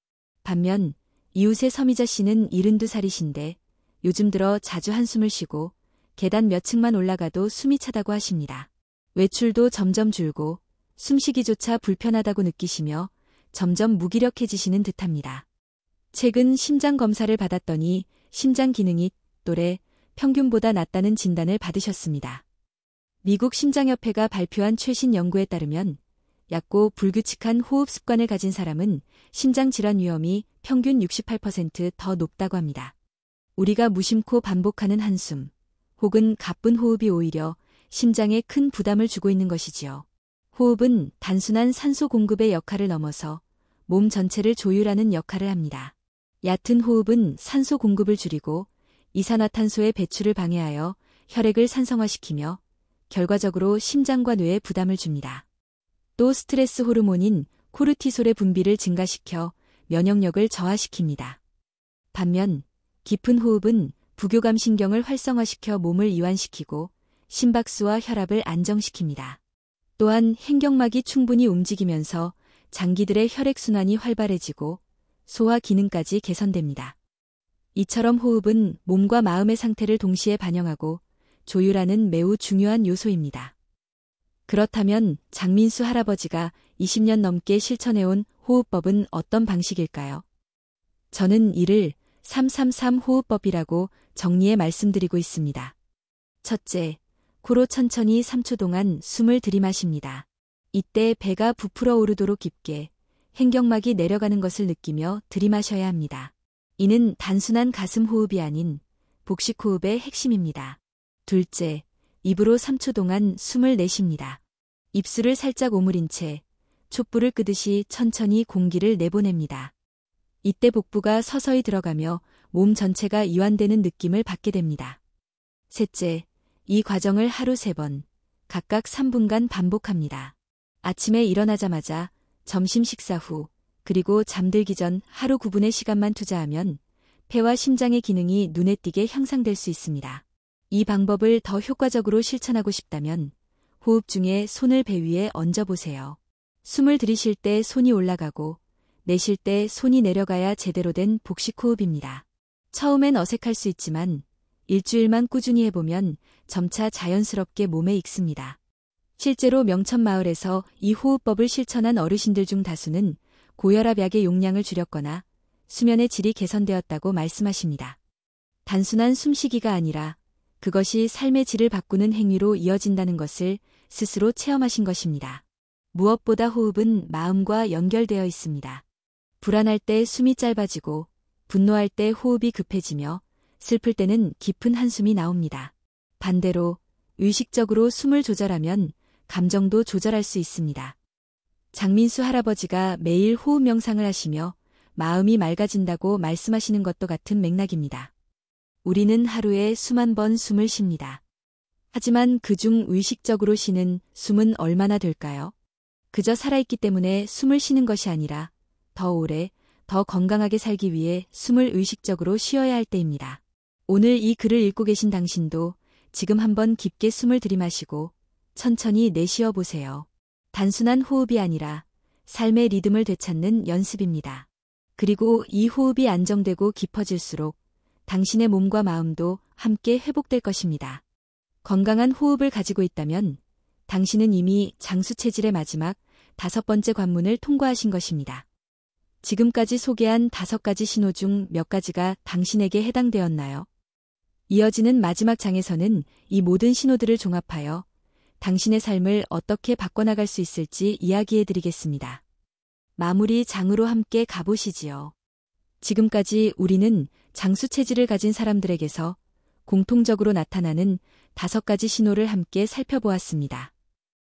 반면 이웃의 서미자 씨는 72살이신데 요즘 들어 자주 한숨을 쉬고 계단 몇 층만 올라가도 숨이 차다고 하십니다. 외출도 점점 줄고 숨쉬기조차 불편하다고 느끼시며 점점 무기력해지시는 듯합니다. 최근 심장 검사를 받았더니 심장 기능이 또래 평균보다 낮다는 진단을 받으셨습니다. 미국 심장협회가 발표한 최신 연구에 따르면 얕고 불규칙한 호흡 습관을 가진 사람은 심장 질환 위험이 평균 68% 더 높다고 합니다. 우리가 무심코 반복하는 한숨 혹은 가쁜 호흡이 오히려 심장에 큰 부담을 주고 있는 것이지요. 호흡은 단순한 산소 공급의 역할을 넘어서 몸 전체를 조율하는 역할을 합니다. 얕은 호흡은 산소 공급을 줄이고 이산화탄소의 배출을 방해하여 혈액을 산성화시키며 결과적으로 심장과 뇌에 부담을 줍니다. 또 스트레스 호르몬인 코르티솔의 분비를 증가시켜 면역력을 저하시킵니다. 반면 깊은 호흡은 부교감 신경을 활성화시켜 몸을 이완시키고 심박수와 혈압을 안정시킵니다. 또한 횡격막이 충분히 움직이면서 장기들의 혈액순환이 활발해지고 소화 기능까지 개선됩니다. 이처럼 호흡은 몸과 마음의 상태를 동시에 반영하고 조율하는 매우 중요한 요소입니다. 그렇다면 장민수 할아버지가 20년 넘게 실천해온 호흡법은 어떤 방식일까요? 저는 이를 333 호흡법이라고 정리해 말씀드리고 있습니다. 첫째, 코로 천천히 3초 동안 숨을 들이마십니다. 이때 배가 부풀어 오르도록 깊게 횡격막이 내려가는 것을 느끼며 들이마셔야 합니다. 이는 단순한 가슴 호흡이 아닌 복식 호흡의 핵심입니다. 둘째, 입으로 3초 동안 숨을 내쉽니다. 입술을 살짝 오므린 채 촛불을 끄듯이 천천히 공기를 내보냅니다. 이때 복부가 서서히 들어가며 몸 전체가 이완되는 느낌을 받게 됩니다. 셋째, 이 과정을 하루 3번, 각각 3분간 반복합니다. 아침에 일어나자마자, 점심 식사 후, 그리고 잠들기 전 하루 9분의 시간만 투자하면 폐와 심장의 기능이 눈에 띄게 향상될 수 있습니다. 이 방법을 더 효과적으로 실천하고 싶다면 호흡 중에 손을 배 위에 얹어보세요. 숨을 들이쉴 때 손이 올라가고 내쉴 때 손이 내려가야 제대로 된 복식 호흡입니다. 처음엔 어색할 수 있지만 일주일만 꾸준히 해보면 점차 자연스럽게 몸에 익습니다. 실제로 명천마을에서 이 호흡법을 실천한 어르신들 중 다수는 고혈압약의 용량을 줄였거나 수면의 질이 개선되었다고 말씀하십니다. 단순한 숨쉬기가 아니라 그것이 삶의 질을 바꾸는 행위로 이어진다는 것을 스스로 체험하신 것입니다. 무엇보다 호흡은 마음과 연결되어 있습니다. 불안할 때 숨이 짧아지고 분노할 때 호흡이 급해지며 슬플 때는 깊은 한숨이 나옵니다. 반대로 의식적으로 숨을 조절하면 감정도 조절할 수 있습니다. 장민수 할아버지가 매일 호흡 명상을 하시며 마음이 맑아진다고 말씀하시는 것도 같은 맥락입니다. 우리는 하루에 수만 번 숨을 쉽니다. 하지만 그중 의식적으로 쉬는 숨은 얼마나 될까요? 그저 살아있기 때문에 숨을 쉬는 것이 아니라 더 오래, 더 건강하게 살기 위해 숨을 의식적으로 쉬어야 할 때입니다. 오늘 이 글을 읽고 계신 당신도 지금 한번 깊게 숨을 들이마시고 천천히 내쉬어 보세요. 단순한 호흡이 아니라 삶의 리듬을 되찾는 연습입니다. 그리고 이 호흡이 안정되고 깊어질수록 당신의 몸과 마음도 함께 회복될 것입니다. 건강한 호흡을 가지고 있다면 당신은 이미 장수체질의 마지막 5번째 관문을 통과하신 것입니다. 지금까지 소개한 5가지 신호 중 몇 가지가 당신에게 해당되었나요? 이어지는 마지막 장에서는 이 모든 신호들을 종합하여 당신의 삶을 어떻게 바꿔나갈 수 있을지 이야기해드리겠습니다. 마무리 장으로 함께 가보시지요. 지금까지 우리는 장수 체질을 가진 사람들에게서 공통적으로 나타나는 5가지 신호를 함께 살펴보았습니다.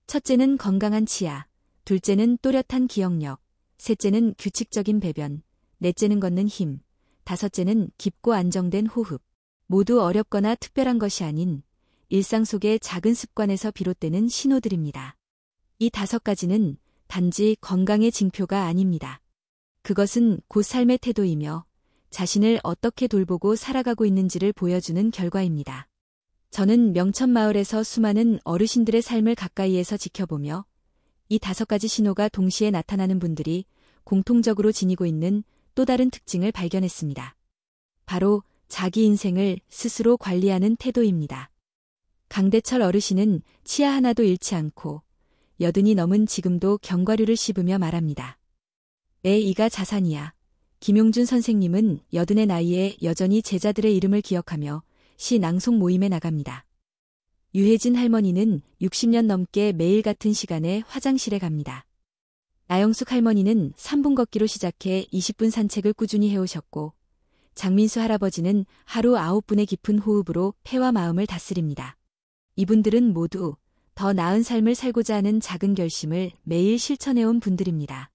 첫째는 건강한 치아, 둘째는 또렷한 기억력, 셋째는 규칙적인 배변, 넷째는 걷는 힘, 다섯째는 깊고 안정된 호흡. 모두 어렵거나 특별한 것이 아닌 일상 속의 작은 습관에서 비롯되는 신호들입니다. 이 5가지는 단지 건강의 징표가 아닙니다. 그것은 곧 삶의 태도이며 자신을 어떻게 돌보고 살아가고 있는지를 보여주는 결과입니다. 저는 명천마을에서 수많은 어르신들의 삶을 가까이에서 지켜보며 이 5가지 신호가 동시에 나타나는 분들이 공통적으로 지니고 있는 또 다른 특징을 발견했습니다. 바로 자기 인생을 스스로 관리하는 태도입니다. 강대철 어르신은 치아 하나도 잃지 않고 80이 넘은 지금도 견과류를 씹으며 말합니다. 내 이가 자산이야. 김용준 선생님은 80의 나이에 여전히 제자들의 이름을 기억하며 시 낭송 모임에 나갑니다. 유혜진 할머니는 60년 넘게 매일 같은 시간에 화장실에 갑니다. 나영숙 할머니는 3분 걷기로 시작해 20분 산책을 꾸준히 해오셨고 장민수 할아버지는 하루 9분의 깊은 호흡으로 폐와 마음을 다스립니다. 이분들은 모두 더 나은 삶을 살고자 하는 작은 결심을 매일 실천해온 분들입니다.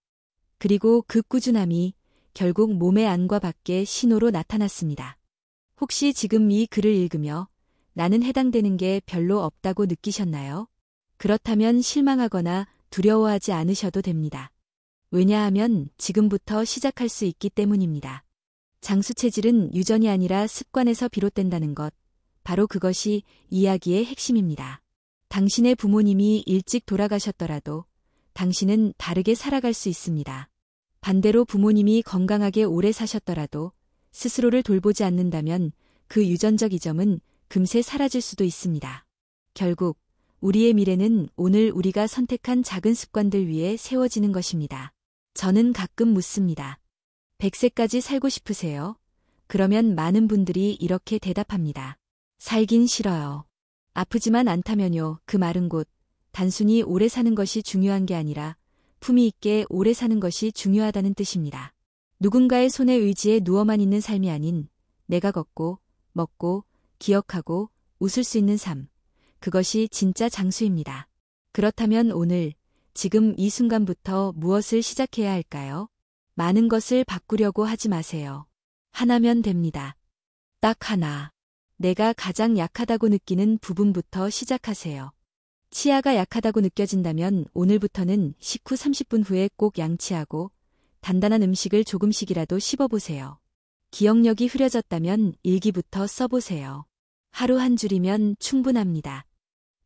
그리고 그 꾸준함이 결국 몸의 안과 밖의 신호로 나타났습니다. 혹시 지금 이 글을 읽으며 나는 해당되는 게 별로 없다고 느끼셨나요? 그렇다면 실망하거나 두려워하지 않으셔도 됩니다. 왜냐하면 지금부터 시작할 수 있기 때문입니다. 장수 체질은 유전이 아니라 습관에서 비롯된다는 것, 바로 그것이 이야기의 핵심입니다. 당신의 부모님이 일찍 돌아가셨더라도 당신은 다르게 살아갈 수 있습니다. 반대로 부모님이 건강하게 오래 사셨더라도 스스로를 돌보지 않는다면 그 유전적 이점은 금세 사라질 수도 있습니다. 결국 우리의 미래는 오늘 우리가 선택한 작은 습관들 위에 세워지는 것입니다. 저는 가끔 묻습니다. 100세까지 살고 싶으세요? 그러면 많은 분들이 이렇게 대답합니다. 살긴 싫어요. 아프지만 않다면요. 그 말은 곧 단순히 오래 사는 것이 중요한 게 아니라 품위 있게 오래 사는 것이 중요하다는 뜻입니다. 누군가의 손에 의지해 누워만 있는 삶이 아닌 내가 걷고, 먹고, 기억하고, 웃을 수 있는 삶. 그것이 진짜 장수입니다. 그렇다면 오늘, 지금 이 순간부터 무엇을 시작해야 할까요? 많은 것을 바꾸려고 하지 마세요. 하나면 됩니다. 딱 하나. 내가 가장 약하다고 느끼는 부분부터 시작하세요. 치아가 약하다고 느껴진다면 오늘부터는 식후 30분 후에 꼭 양치하고 단단한 음식을 조금씩이라도 씹어보세요. 기억력이 흐려졌다면 일기부터 써보세요. 하루 한 줄이면 충분합니다.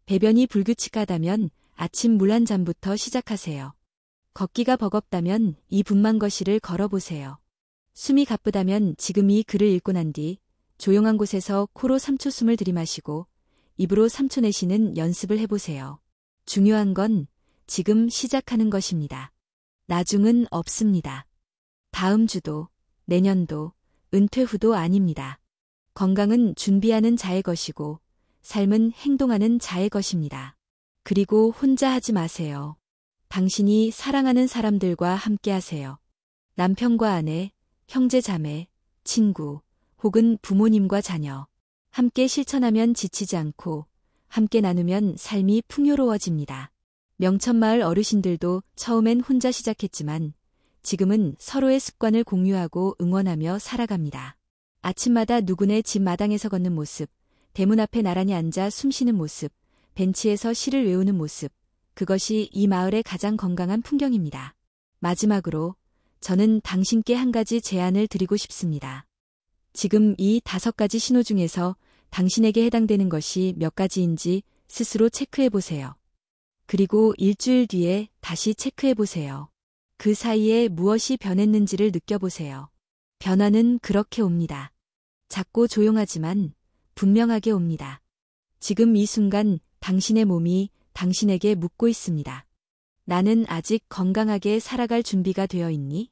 배변이 불규칙하다면 아침 물 한 잔부터 시작하세요. 걷기가 버겁다면 2분만 거실을 걸어보세요. 숨이 가쁘다면 지금 이 글을 읽고 난 뒤 조용한 곳에서 코로 3초 숨을 들이마시고 입으로 3초 내쉬는 연습을 해보세요. 중요한 건 지금 시작하는 것입니다. 나중은 없습니다. 다음 주도, 내년도, 은퇴 후도 아닙니다. 건강은 준비하는 자의 것이고 삶은 행동하는 자의 것입니다. 그리고 혼자 하지 마세요. 당신이 사랑하는 사람들과 함께 하세요. 남편과 아내, 형제 자매, 친구, 혹은 부모님과 자녀. 함께 실천하면 지치지 않고 함께 나누면 삶이 풍요로워집니다. 명천마을 어르신들도 처음엔 혼자 시작했지만 지금은 서로의 습관을 공유하고 응원하며 살아갑니다. 아침마다 누구네 집 마당에서 걷는 모습, 대문 앞에 나란히 앉아 숨쉬는 모습, 벤치에서 시를 외우는 모습, 그것이 이 마을의 가장 건강한 풍경입니다. 마지막으로 저는 당신께 한 가지 제안을 드리고 싶습니다. 지금 이 5가지 신호 중에서 당신에게 해당되는 것이 몇 가지인지 스스로 체크해 보세요. 그리고 일주일 뒤에 다시 체크해 보세요. 그 사이에 무엇이 변했는지를 느껴보세요. 변화는 그렇게 옵니다. 작고 조용하지만 분명하게 옵니다. 지금 이 순간 당신의 몸이 당신에게 묻고 있습니다. 나는 아직 건강하게 살아갈 준비가 되어 있니?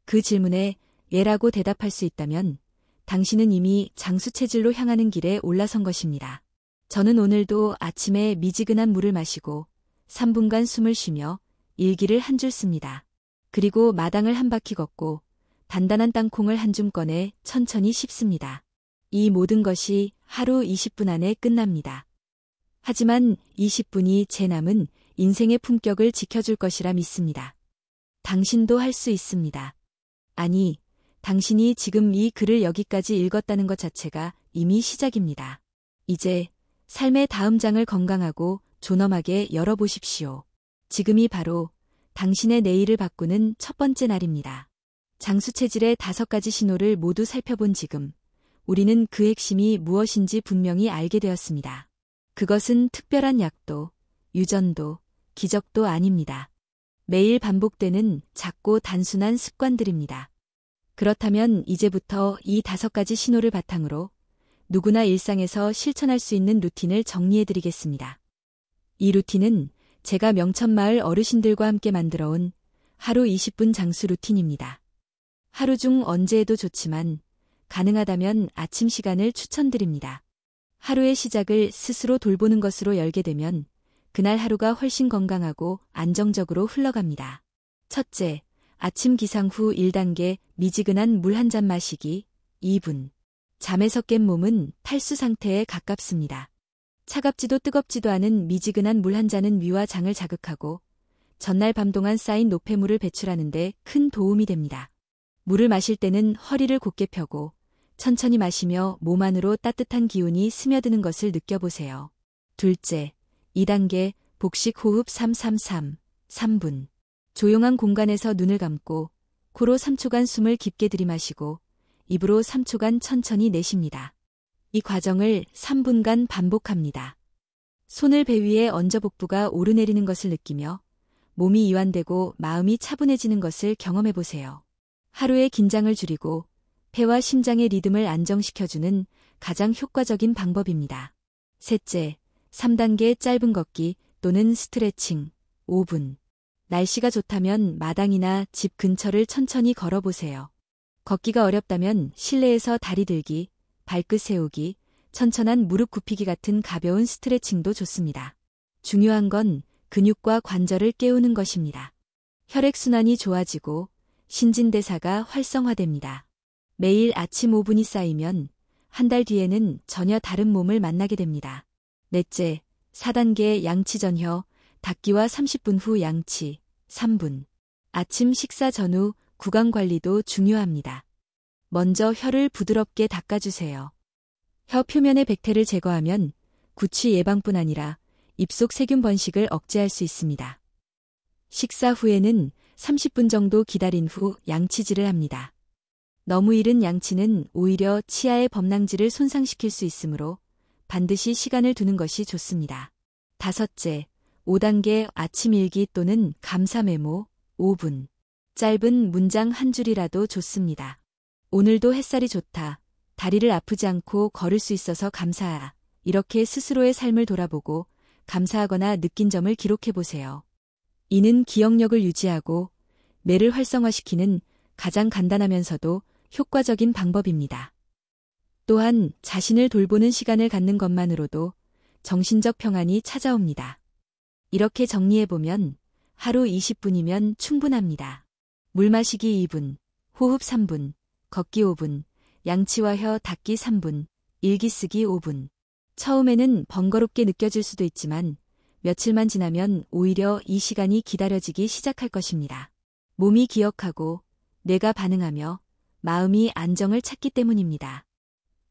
그 질문에 예라고 대답할 수 있다면 당신은 이미 장수 체질로 향하는 길에 올라선 것입니다. 저는 오늘도 아침에 미지근한 물을 마시고 3분간 숨을 쉬며 일기를 한 줄 씁니다. 그리고 마당을 한 바퀴 걷고 단단한 땅콩을 한 줌 꺼내 천천히 씹습니다. 이 모든 것이 하루 20분 안에 끝납니다. 하지만 20분이 제 남은 인생의 품격을 지켜줄 것이라 믿습니다. 당신도 할 수 있습니다. 아니, 당신이 지금 이 글을 여기까지 읽었다는 것 자체가 이미 시작입니다. 이제 삶의 다음 장을 건강하고 존엄하게 열어보십시오. 지금이 바로 당신의 내일을 바꾸는 첫 번째 날입니다. 장수 체질의 5가지 신호를 모두 살펴본 지금, 우리는 그 핵심이 무엇인지 분명히 알게 되었습니다. 그것은 특별한 약도, 유전도, 기적도 아닙니다. 매일 반복되는 작고 단순한 습관들입니다. 그렇다면 이제부터 이 5가지 신호를 바탕으로 누구나 일상에서 실천할 수 있는 루틴을 정리해드리겠습니다. 이 루틴은 제가 명천마을 어르신들과 함께 만들어온 하루 20분 장수 루틴입니다. 하루 중 언제 해도 좋지만 가능하다면 아침 시간을 추천드립니다. 하루의 시작을 스스로 돌보는 것으로 열게 되면 그날 하루가 훨씬 건강하고 안정적으로 흘러갑니다. 첫째, 아침 기상 후 1단계 미지근한 물 한 잔 마시기 2분. 잠에서 깬 몸은 탈수 상태에 가깝습니다. 차갑지도 뜨겁지도 않은 미지근한 물 한 잔은 위와 장을 자극하고 전날 밤 동안 쌓인 노폐물을 배출하는 데 큰 도움이 됩니다. 물을 마실 때는 허리를 곧게 펴고 천천히 마시며 몸 안으로 따뜻한 기운이 스며드는 것을 느껴보세요. 둘째, 2단계 복식 호흡 333, 3분. 조용한 공간에서 눈을 감고 코로 3초간 숨을 깊게 들이마시고 입으로 3초간 천천히 내쉽니다. 이 과정을 3분간 반복합니다. 손을 배 위에 얹어 복부가 오르내리는 것을 느끼며 몸이 이완되고 마음이 차분해지는 것을 경험해보세요. 하루의 긴장을 줄이고 폐와 심장의 리듬을 안정시켜주는 가장 효과적인 방법입니다. 셋째, 3단계 짧은 걷기 또는 스트레칭 5분. 날씨가 좋다면 마당이나 집 근처를 천천히 걸어보세요. 걷기가 어렵다면 실내에서 다리 들기, 발끝 세우기, 천천한 무릎 굽히기 같은 가벼운 스트레칭도 좋습니다. 중요한 건 근육과 관절을 깨우는 것입니다. 혈액순환이 좋아지고 신진대사가 활성화됩니다. 매일 아침 5분이 쌓이면 한 달 뒤에는 전혀 다른 몸을 만나게 됩니다. 넷째, 4단계 양치 전혀, 닦기와 30분 후 양치, 3분. 아침 식사 전후 구강 관리도 중요합니다. 먼저 혀를 부드럽게 닦아주세요. 혀 표면의 백태를 제거하면 구취 예방뿐 아니라 입속 세균 번식을 억제할 수 있습니다. 식사 후에는 30분 정도 기다린 후 양치질을 합니다. 너무 이른 양치는 오히려 치아의 범랑질을 손상시킬 수 있으므로 반드시 시간을 두는 것이 좋습니다. 다섯째, 5단계 아침 일기 또는 감사 메모 5분. 짧은 문장 한 줄이라도 좋습니다. 오늘도 햇살이 좋다. 다리를 아프지 않고 걸을 수 있어서 감사하. 이렇게 스스로의 삶을 돌아보고 감사하거나 느낀 점을 기록해보세요. 이는 기억력을 유지하고 뇌를 활성화시키는 가장 간단하면서도 효과적인 방법입니다. 또한 자신을 돌보는 시간을 갖는 것만으로도 정신적 평안이 찾아옵니다. 이렇게 정리해보면 하루 20분이면 충분합니다. 물 마시기 2분, 호흡 3분, 걷기 5분, 양치와 혀 닦기 3분, 일기 쓰기 5분. 처음에는 번거롭게 느껴질 수도 있지만 며칠만 지나면 오히려 이 시간이 기다려지기 시작할 것입니다. 몸이 기억하고 뇌가 반응하며 마음이 안정을 찾기 때문입니다.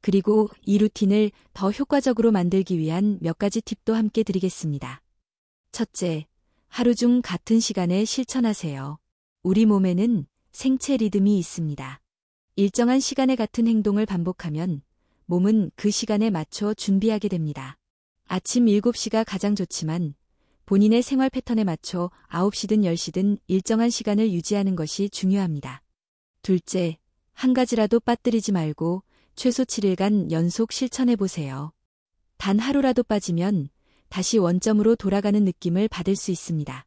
그리고 이 루틴을 더 효과적으로 만들기 위한 몇 가지 팁도 함께 드리겠습니다. 첫째, 하루 중 같은 시간에 실천하세요. 우리 몸에는 생체 리듬이 있습니다. 일정한 시간에 같은 행동을 반복하면 몸은 그 시간에 맞춰 준비하게 됩니다. 아침 7시가 가장 좋지만 본인의 생활 패턴에 맞춰 9시든 10시든 일정한 시간을 유지하는 것이 중요합니다. 둘째, 한 가지라도 빠뜨리지 말고 최소 7일간 연속 실천해보세요. 단 하루라도 빠지면 다시 원점으로 돌아가는 느낌을 받을 수 있습니다.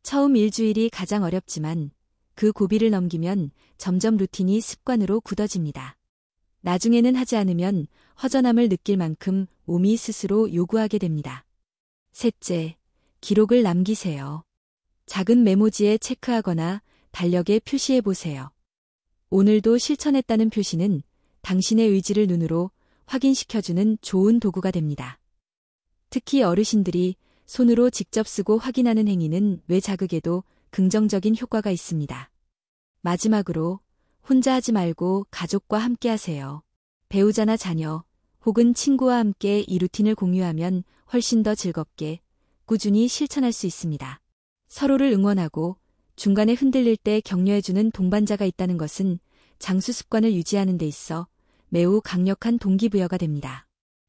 처음 일주일이 가장 어렵지만 그 고비를 넘기면 점점 루틴이 습관으로 굳어집니다. 나중에는 하지 않으면 허전함을 느낄 만큼 몸이 스스로 요구하게 됩니다. 셋째, 기록을 남기세요. 작은 메모지에 체크하거나 달력에 표시해보세요. 오늘도 실천했다는 표시는 당신의 의지를 눈으로 확인시켜주는 좋은 도구가 됩니다. 특히 어르신들이 손으로 직접 쓰고 확인하는 행위는 뇌 자극에도 긍정적인 효과가 있습니다. 마지막으로 혼자 하지 말고 가족과 함께 하세요. 배우자나 자녀 혹은 친구와 함께 이 루틴을 공유하면 훨씬 더 즐겁게 꾸준히 실천할 수 있습니다. 서로를 응원하고 중간에 흔들릴 때 격려해주는 동반자가 있다는 것은 장수 습관을 유지하는 데 있어 매우 강력한 동기부여가 됩니다.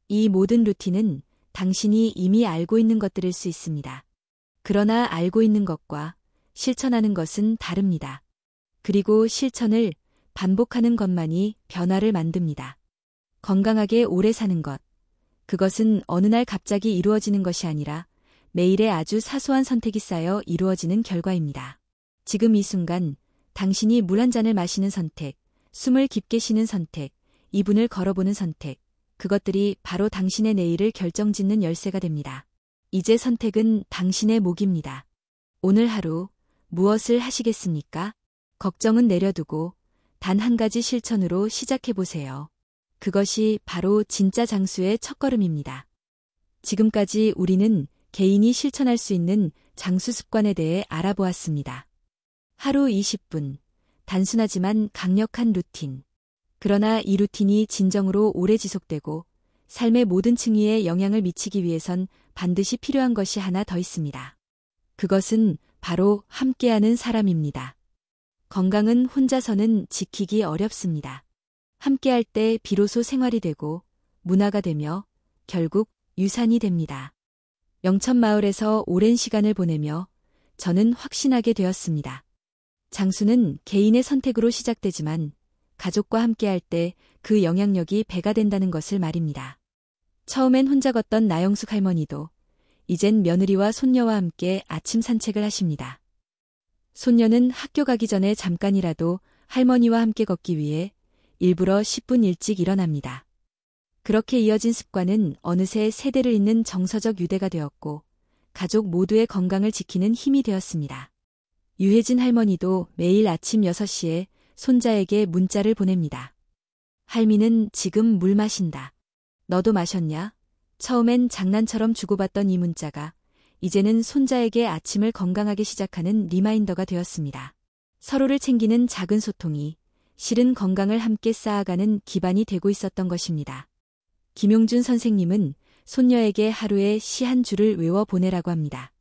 이 모든 루틴은 당신이 이미 알고 있는 것들일 수 있습니다. 그러나 알고 있는 것과 실천하는 것은 다릅니다. 그리고 실천을 반복하는 것만이 변화를 만듭니다. 건강하게 오래 사는 것. 그것은 어느 날 갑자기 이루어지는 것이 아니라 매일의 아주 사소한 선택이 쌓여 이루어지는 결과입니다. 지금 이 순간 당신이 물 한 잔을 마시는 선택, 숨을 깊게 쉬는 선택, 2분을 걸어보는 선택, 그것들이 바로 당신의 내일을 결정짓는 열쇠가 됩니다. 이제 선택은 당신의 몫입니다. 오늘 하루 무엇을 하시겠습니까? 걱정은 내려두고 단 한 가지 실천으로 시작해보세요. 그것이 바로 진짜 장수의 첫걸음입니다. 지금까지 우리는 개인이 실천할 수 있는 장수 습관에 대해 알아보았습니다. 하루 20분. 단순하지만 강력한 루틴. 그러나 이 루틴이 진정으로 오래 지속되고 삶의 모든 층위에 영향을 미치기 위해선 반드시 필요한 것이 하나 더 있습니다. 그것은 바로 함께하는 사람입니다. 건강은 혼자서는 지키기 어렵습니다. 함께할 때 비로소 생활이 되고 문화가 되며 결국 유산이 됩니다. 명천마을에서 오랜 시간을 보내며 저는 확신하게 되었습니다. 장수는 개인의 선택으로 시작되지만 가족과 함께할 때 그 영향력이 배가 된다는 것을 말입니다. 처음엔 혼자 걷던 나영숙 할머니도 이젠 며느리와 손녀와 함께 아침 산책을 하십니다. 손녀는 학교 가기 전에 잠깐이라도 할머니와 함께 걷기 위해 일부러 10분 일찍 일어납니다. 그렇게 이어진 습관은 어느새 세대를 잇는 정서적 유대가 되었고 가족 모두의 건강을 지키는 힘이 되었습니다. 유혜진 할머니도 매일 아침 6시에 손자에게 문자를 보냅니다. 할미는 지금 물 마신다. 너도 마셨냐? 처음엔 장난처럼 주고받던 이 문자가 이제는 손자에게 아침을 건강하게 시작하는 리마인더가 되었습니다. 서로를 챙기는 작은 소통이 실은 건강을 함께 쌓아가는 기반이 되고 있었던 것입니다. 김용준 선생님은 손녀에게 하루에 시 한 줄을 외워 보내라고 합니다.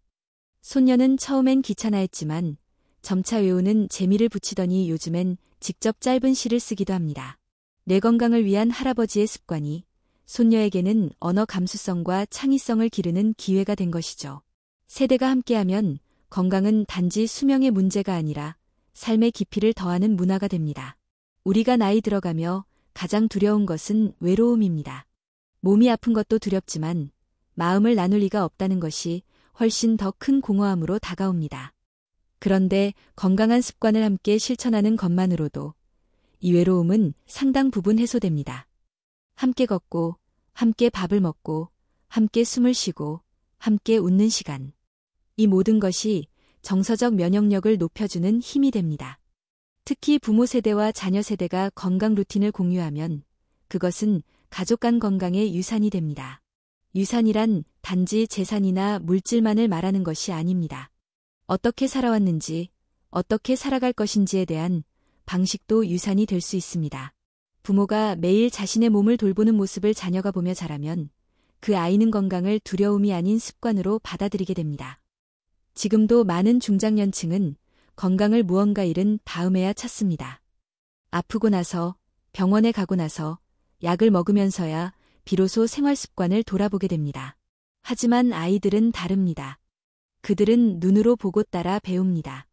손녀는 처음엔 귀찮아했지만 점차 외우는 재미를 붙이더니 요즘엔 직접 짧은 시를 쓰기도 합니다. 내 건강을 위한 할아버지의 습관이 손녀에게는 언어 감수성과 창의성을 기르는 기회가 된 것이죠. 세대가 함께하면 건강은 단지 수명의 문제가 아니라 삶의 깊이를 더하는 문화가 됩니다. 우리가 나이 들어가며 가장 두려운 것은 외로움입니다. 몸이 아픈 것도 두렵지만 마음을 나눌 리가 없다는 것이 훨씬 더 큰 공허함으로 다가옵니다. 그런데 건강한 습관을 함께 실천하는 것만으로도 이 외로움은 상당 부분 해소됩니다. 함께 걷고, 함께 밥을 먹고, 함께 숨을 쉬고, 함께 웃는 시간. 이 모든 것이 정서적 면역력을 높여주는 힘이 됩니다. 특히 부모 세대와 자녀 세대가 건강 루틴을 공유하면 그것은 가족 간 건강의 유산이 됩니다. 유산이란 단지 재산이나 물질만을 말하는 것이 아닙니다. 어떻게 살아왔는지, 어떻게 살아갈 것인지에 대한 방식도 유산이 될 수 있습니다. 부모가 매일 자신의 몸을 돌보는 모습을 자녀가 보며 자라면 그 아이는 건강을 두려움이 아닌 습관으로 받아들이게 됩니다. 지금도 많은 중장년층은 건강을 무언가 잃은 다음에야 찾습니다. 아프고 나서, 병원에 가고 나서, 약을 먹으면서야 비로소 생활 습관을 돌아보게 됩니다. 하지만 아이들은 다릅니다. 그들은 눈으로 보고 따라 배웁니다.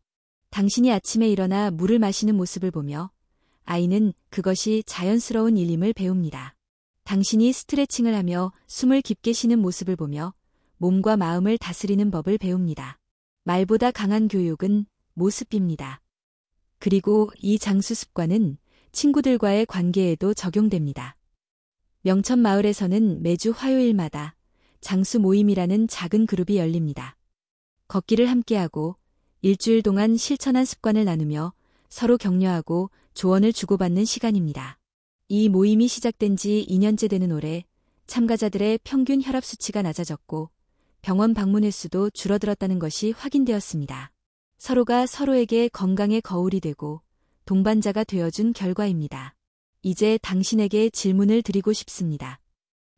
당신이 아침에 일어나 물을 마시는 모습을 보며 아이는 그것이 자연스러운 일임을 배웁니다. 당신이 스트레칭을 하며 숨을 깊게 쉬는 모습을 보며 몸과 마음을 다스리는 법을 배웁니다. 말보다 강한 교육은 모습입니다. 그리고 이 장수 습관은 친구들과의 관계에도 적용됩니다. 명천마을에서는 매주 화요일마다 장수 모임이라는 작은 그룹이 열립니다. 걷기를 함께하고 일주일 동안 실천한 습관을 나누며 서로 격려하고 조언을 주고받는 시간입니다. 이 모임이 시작된 지 2년째 되는 올해 참가자들의 평균 혈압 수치가 낮아졌고 병원 방문 횟수도 줄어들었다는 것이 확인되었습니다. 서로가 서로에게 건강의 거울이 되고 동반자가 되어준 결과입니다. 이제 당신에게 질문을 드리고 싶습니다.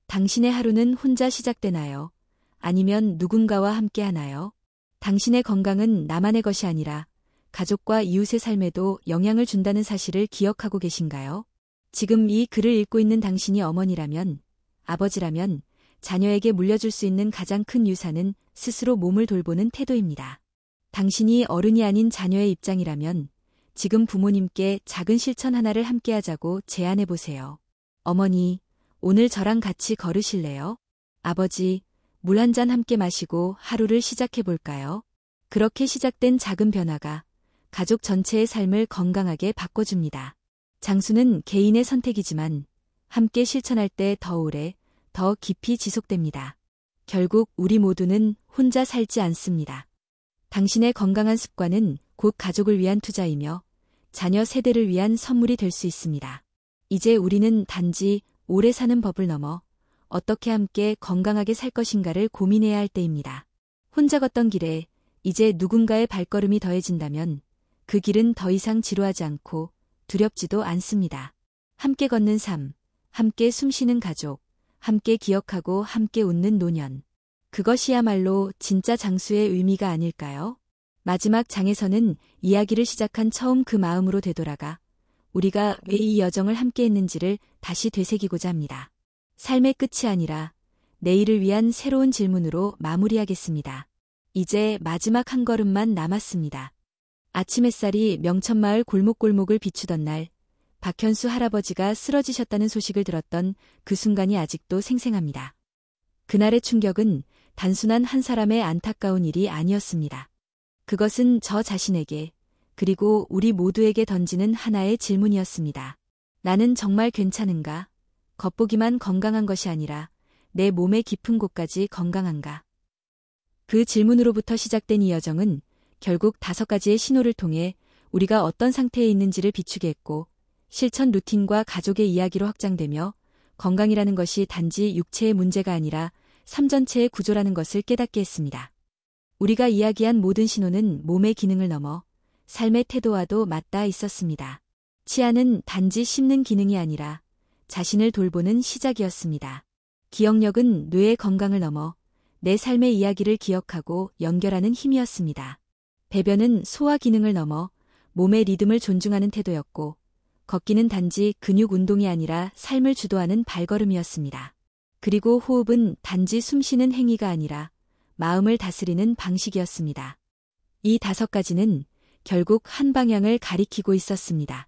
당신의 하루는 혼자 시작되나요? 아니면 누군가와 함께 하나요? 당신의 건강은 나만의 것이 아니라 가족과 이웃의 삶에도 영향을 준다는 사실을 기억하고 계신가요? 지금 이 글을 읽고 있는 당신이 어머니라면, 아버지라면 자녀에게 물려줄 수 있는 가장 큰 유산은 스스로 몸을 돌보는 태도입니다. 당신이 어른이 아닌 자녀의 입장이라면 지금 부모님께 작은 실천 하나를 함께 하자고 제안해 보세요. 어머니, 오늘 저랑 같이 걸으실래요? 아버지, 물 한 잔 함께 마시고 하루를 시작해 볼까요? 그렇게 시작된 작은 변화가 가족 전체의 삶을 건강하게 바꿔줍니다. 장수는 개인의 선택이지만 함께 실천할 때 더 오래, 더 깊이 지속됩니다. 결국 우리 모두는 혼자 살지 않습니다. 당신의 건강한 습관은 곧 가족을 위한 투자이며 자녀 세대를 위한 선물이 될 수 있습니다. 이제 우리는 단지 오래 사는 법을 넘어 어떻게 함께 건강하게 살 것인가를 고민해야 할 때입니다. 혼자 걷던 길에 이제 누군가의 발걸음이 더해진다면 그 길은 더 이상 지루하지 않고 두렵지도 않습니다. 함께 걷는 삶, 함께 숨쉬는 가족, 함께 기억하고 함께 웃는 노년. 그것이야말로 진짜 장수의 의미가 아닐까요? 마지막 장에서는 이야기를 시작한 처음 그 마음으로 되돌아가 우리가 왜 이 여정을 함께 했는지를 다시 되새기고자 합니다. 삶의 끝이 아니라 내일을 위한 새로운 질문으로 마무리하겠습니다. 이제 마지막 한 걸음만 남았습니다. 아침 햇살이 명천마을 골목골목을 비추던 날, 박현수 할아버지가 쓰러지셨다는 소식을 들었던 그 순간이 아직도 생생합니다. 그날의 충격은 단순한 한 사람의 안타까운 일이 아니었습니다. 그것은 저 자신에게, 그리고 우리 모두에게 던지는 하나의 질문이었습니다. 나는 정말 괜찮은가? 겉보기만 건강한 것이 아니라 내 몸의 깊은 곳까지 건강한가? 그 질문으로부터 시작된 이 여정은 결국 5가지의 신호를 통해 우리가 어떤 상태에 있는지를 비추게 했고, 실천 루틴과 가족의 이야기로 확장되며 건강이라는 것이 단지 육체의 문제가 아니라 삶 전체의 구조라는 것을 깨닫게 했습니다. 우리가 이야기한 모든 신호는 몸의 기능을 넘어 삶의 태도와도 맞닿아 있었습니다. 치아는 단지 씹는 기능이 아니라 자신을 돌보는 시작이었습니다. 기억력은 뇌의 건강을 넘어 내 삶의 이야기를 기억하고 연결하는 힘이었습니다. 배변은 소화 기능을 넘어 몸의 리듬을 존중하는 태도였고, 걷기는 단지 근육 운동이 아니라 삶을 주도하는 발걸음이었습니다. 그리고 호흡은 단지 숨쉬는 행위가 아니라 마음을 다스리는 방식이었습니다. 이 5가지는 결국 한 방향을 가리키고 있었습니다.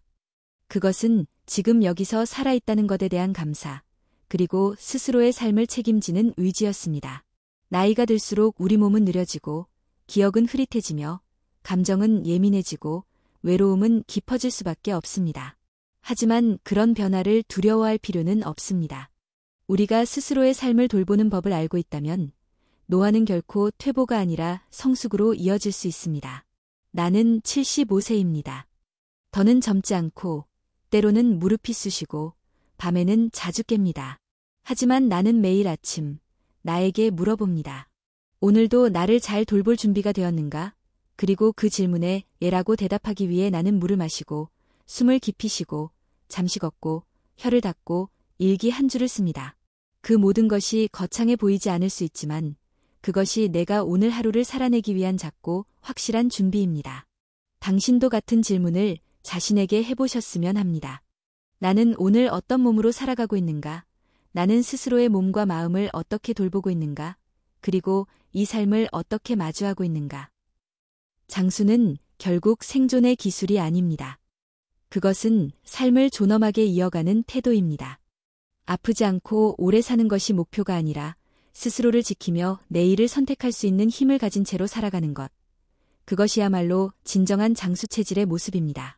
그것은 지금 여기서 살아있다는 것에 대한 감사, 그리고 스스로의 삶을 책임지는 의지였습니다. 나이가 들수록 우리 몸은 느려지고, 기억은 흐릿해지며, 감정은 예민해지고, 외로움은 깊어질 수밖에 없습니다. 하지만 그런 변화를 두려워할 필요는 없습니다. 우리가 스스로의 삶을 돌보는 법을 알고 있다면 노화는 결코 퇴보가 아니라 성숙으로 이어질 수 있습니다. 나는 75세입니다. 더는 젊지 않고 때로는 무릎이 쑤시고 밤에는 자주 깹니다. 하지만 나는 매일 아침 나에게 물어봅니다. 오늘도 나를 잘 돌볼 준비가 되었는가? 그리고 그 질문에 예라고 대답하기 위해 나는 물을 마시고 숨을 깊이 쉬고 잠시 걷고 혀를 닫고 일기 한 줄을 씁니다. 그 모든 것이 거창해 보이지 않을 수 있지만 그것이 내가 오늘 하루를 살아내기 위한 작고 확실한 준비입니다. 당신도 같은 질문을 자신에게 해보셨으면 합니다. 나는 오늘 어떤 몸으로 살아가고 있는가? 나는 스스로의 몸과 마음을 어떻게 돌보고 있는가? 그리고 이 삶을 어떻게 마주하고 있는가? 장수는 결국 생존의 기술이 아닙니다. 그것은 삶을 존엄하게 이어가는 태도입니다. 아프지 않고 오래 사는 것이 목표가 아니라 스스로를 지키며 내일을 선택할 수 있는 힘을 가진 채로 살아가는 것. 그것이야말로 진정한 장수 체질의 모습입니다.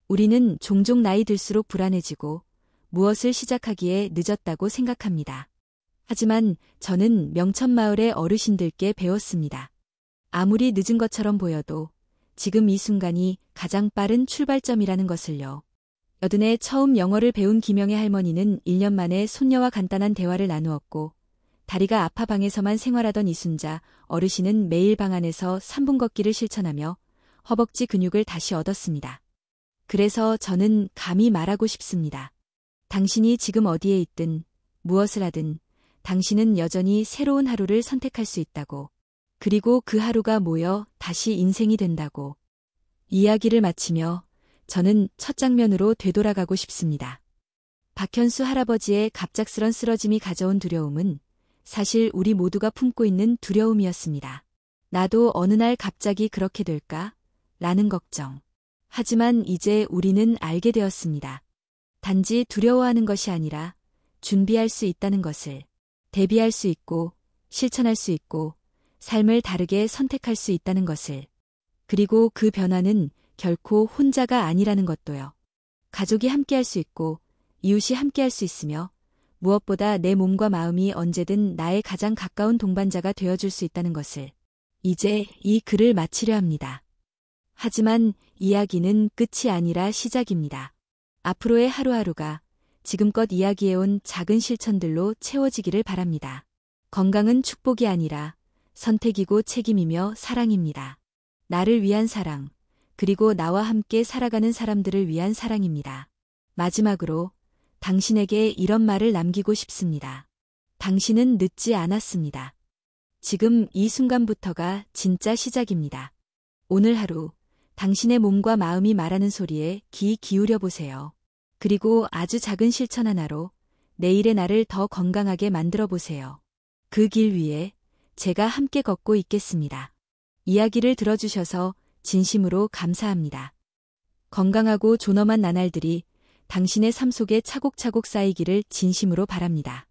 우리는 종종 나이 들수록 불안해지고 무엇을 시작하기에 늦었다고 생각합니다. 하지만 저는 명천마을의 어르신들께 배웠습니다. 아무리 늦은 것처럼 보여도 지금 이 순간이 가장 빠른 출발점이라는 것을요. 여든에 처음 영어를 배운 김영애 할머니는 1년 만에 손녀와 간단한 대화를 나누었고, 다리가 아파 방에서만 생활하던 이순자 어르신은 매일 방 안에서 3분 걷기를 실천하며 허벅지 근육을 다시 얻었습니다. 그래서 저는 감히 말하고 싶습니다. 당신이 지금 어디에 있든 무엇을 하든 당신은 여전히 새로운 하루를 선택할 수 있다고. 그리고 그 하루가 모여 다시 인생이 된다고. 이야기를 마치며 저는 첫 장면으로 되돌아가고 싶습니다. 박현수 할아버지의 갑작스런 쓰러짐이 가져온 두려움은 사실 우리 모두가 품고 있는 두려움이었습니다. 나도 어느 날 갑자기 그렇게 될까? 라는 걱정. 하지만 이제 우리는 알게 되었습니다. 단지 두려워하는 것이 아니라 준비할 수 있다는 것을, 대비할 수 있고 실천할 수 있고 삶을 다르게 선택할 수 있다는 것을, 그리고 그 변화는 결코 혼자가 아니라는 것도요. 가족이 함께할 수 있고 이웃이 함께할 수 있으며 무엇보다 내 몸과 마음이 언제든 나의 가장 가까운 동반자가 되어줄 수 있다는 것을. 이제 이 글을 마치려 합니다. 하지만 이야기는 끝이 아니라 시작입니다. 앞으로의 하루하루가 지금껏 이야기해온 작은 실천들로 채워지기를 바랍니다. 건강은 축복이 아니라 선택이고 책임이며 사랑입니다. 나를 위한 사랑, 그리고 나와 함께 살아가는 사람들을 위한 사랑입니다. 마지막으로 당신에게 이런 말을 남기고 싶습니다. 당신은 늦지 않았습니다. 지금 이 순간부터가 진짜 시작입니다. 오늘 하루 당신의 몸과 마음이 말하는 소리에 귀 기울여 보세요. 그리고 아주 작은 실천 하나로 내일의 나를 더 건강하게 만들어 보세요. 그 길 위에 제가 함께 걷고 있겠습니다. 이야기를 들어주셔서 진심으로 감사합니다. 건강하고 존엄한 나날들이 당신의 삶 속에 차곡차곡 쌓이기를 진심으로 바랍니다.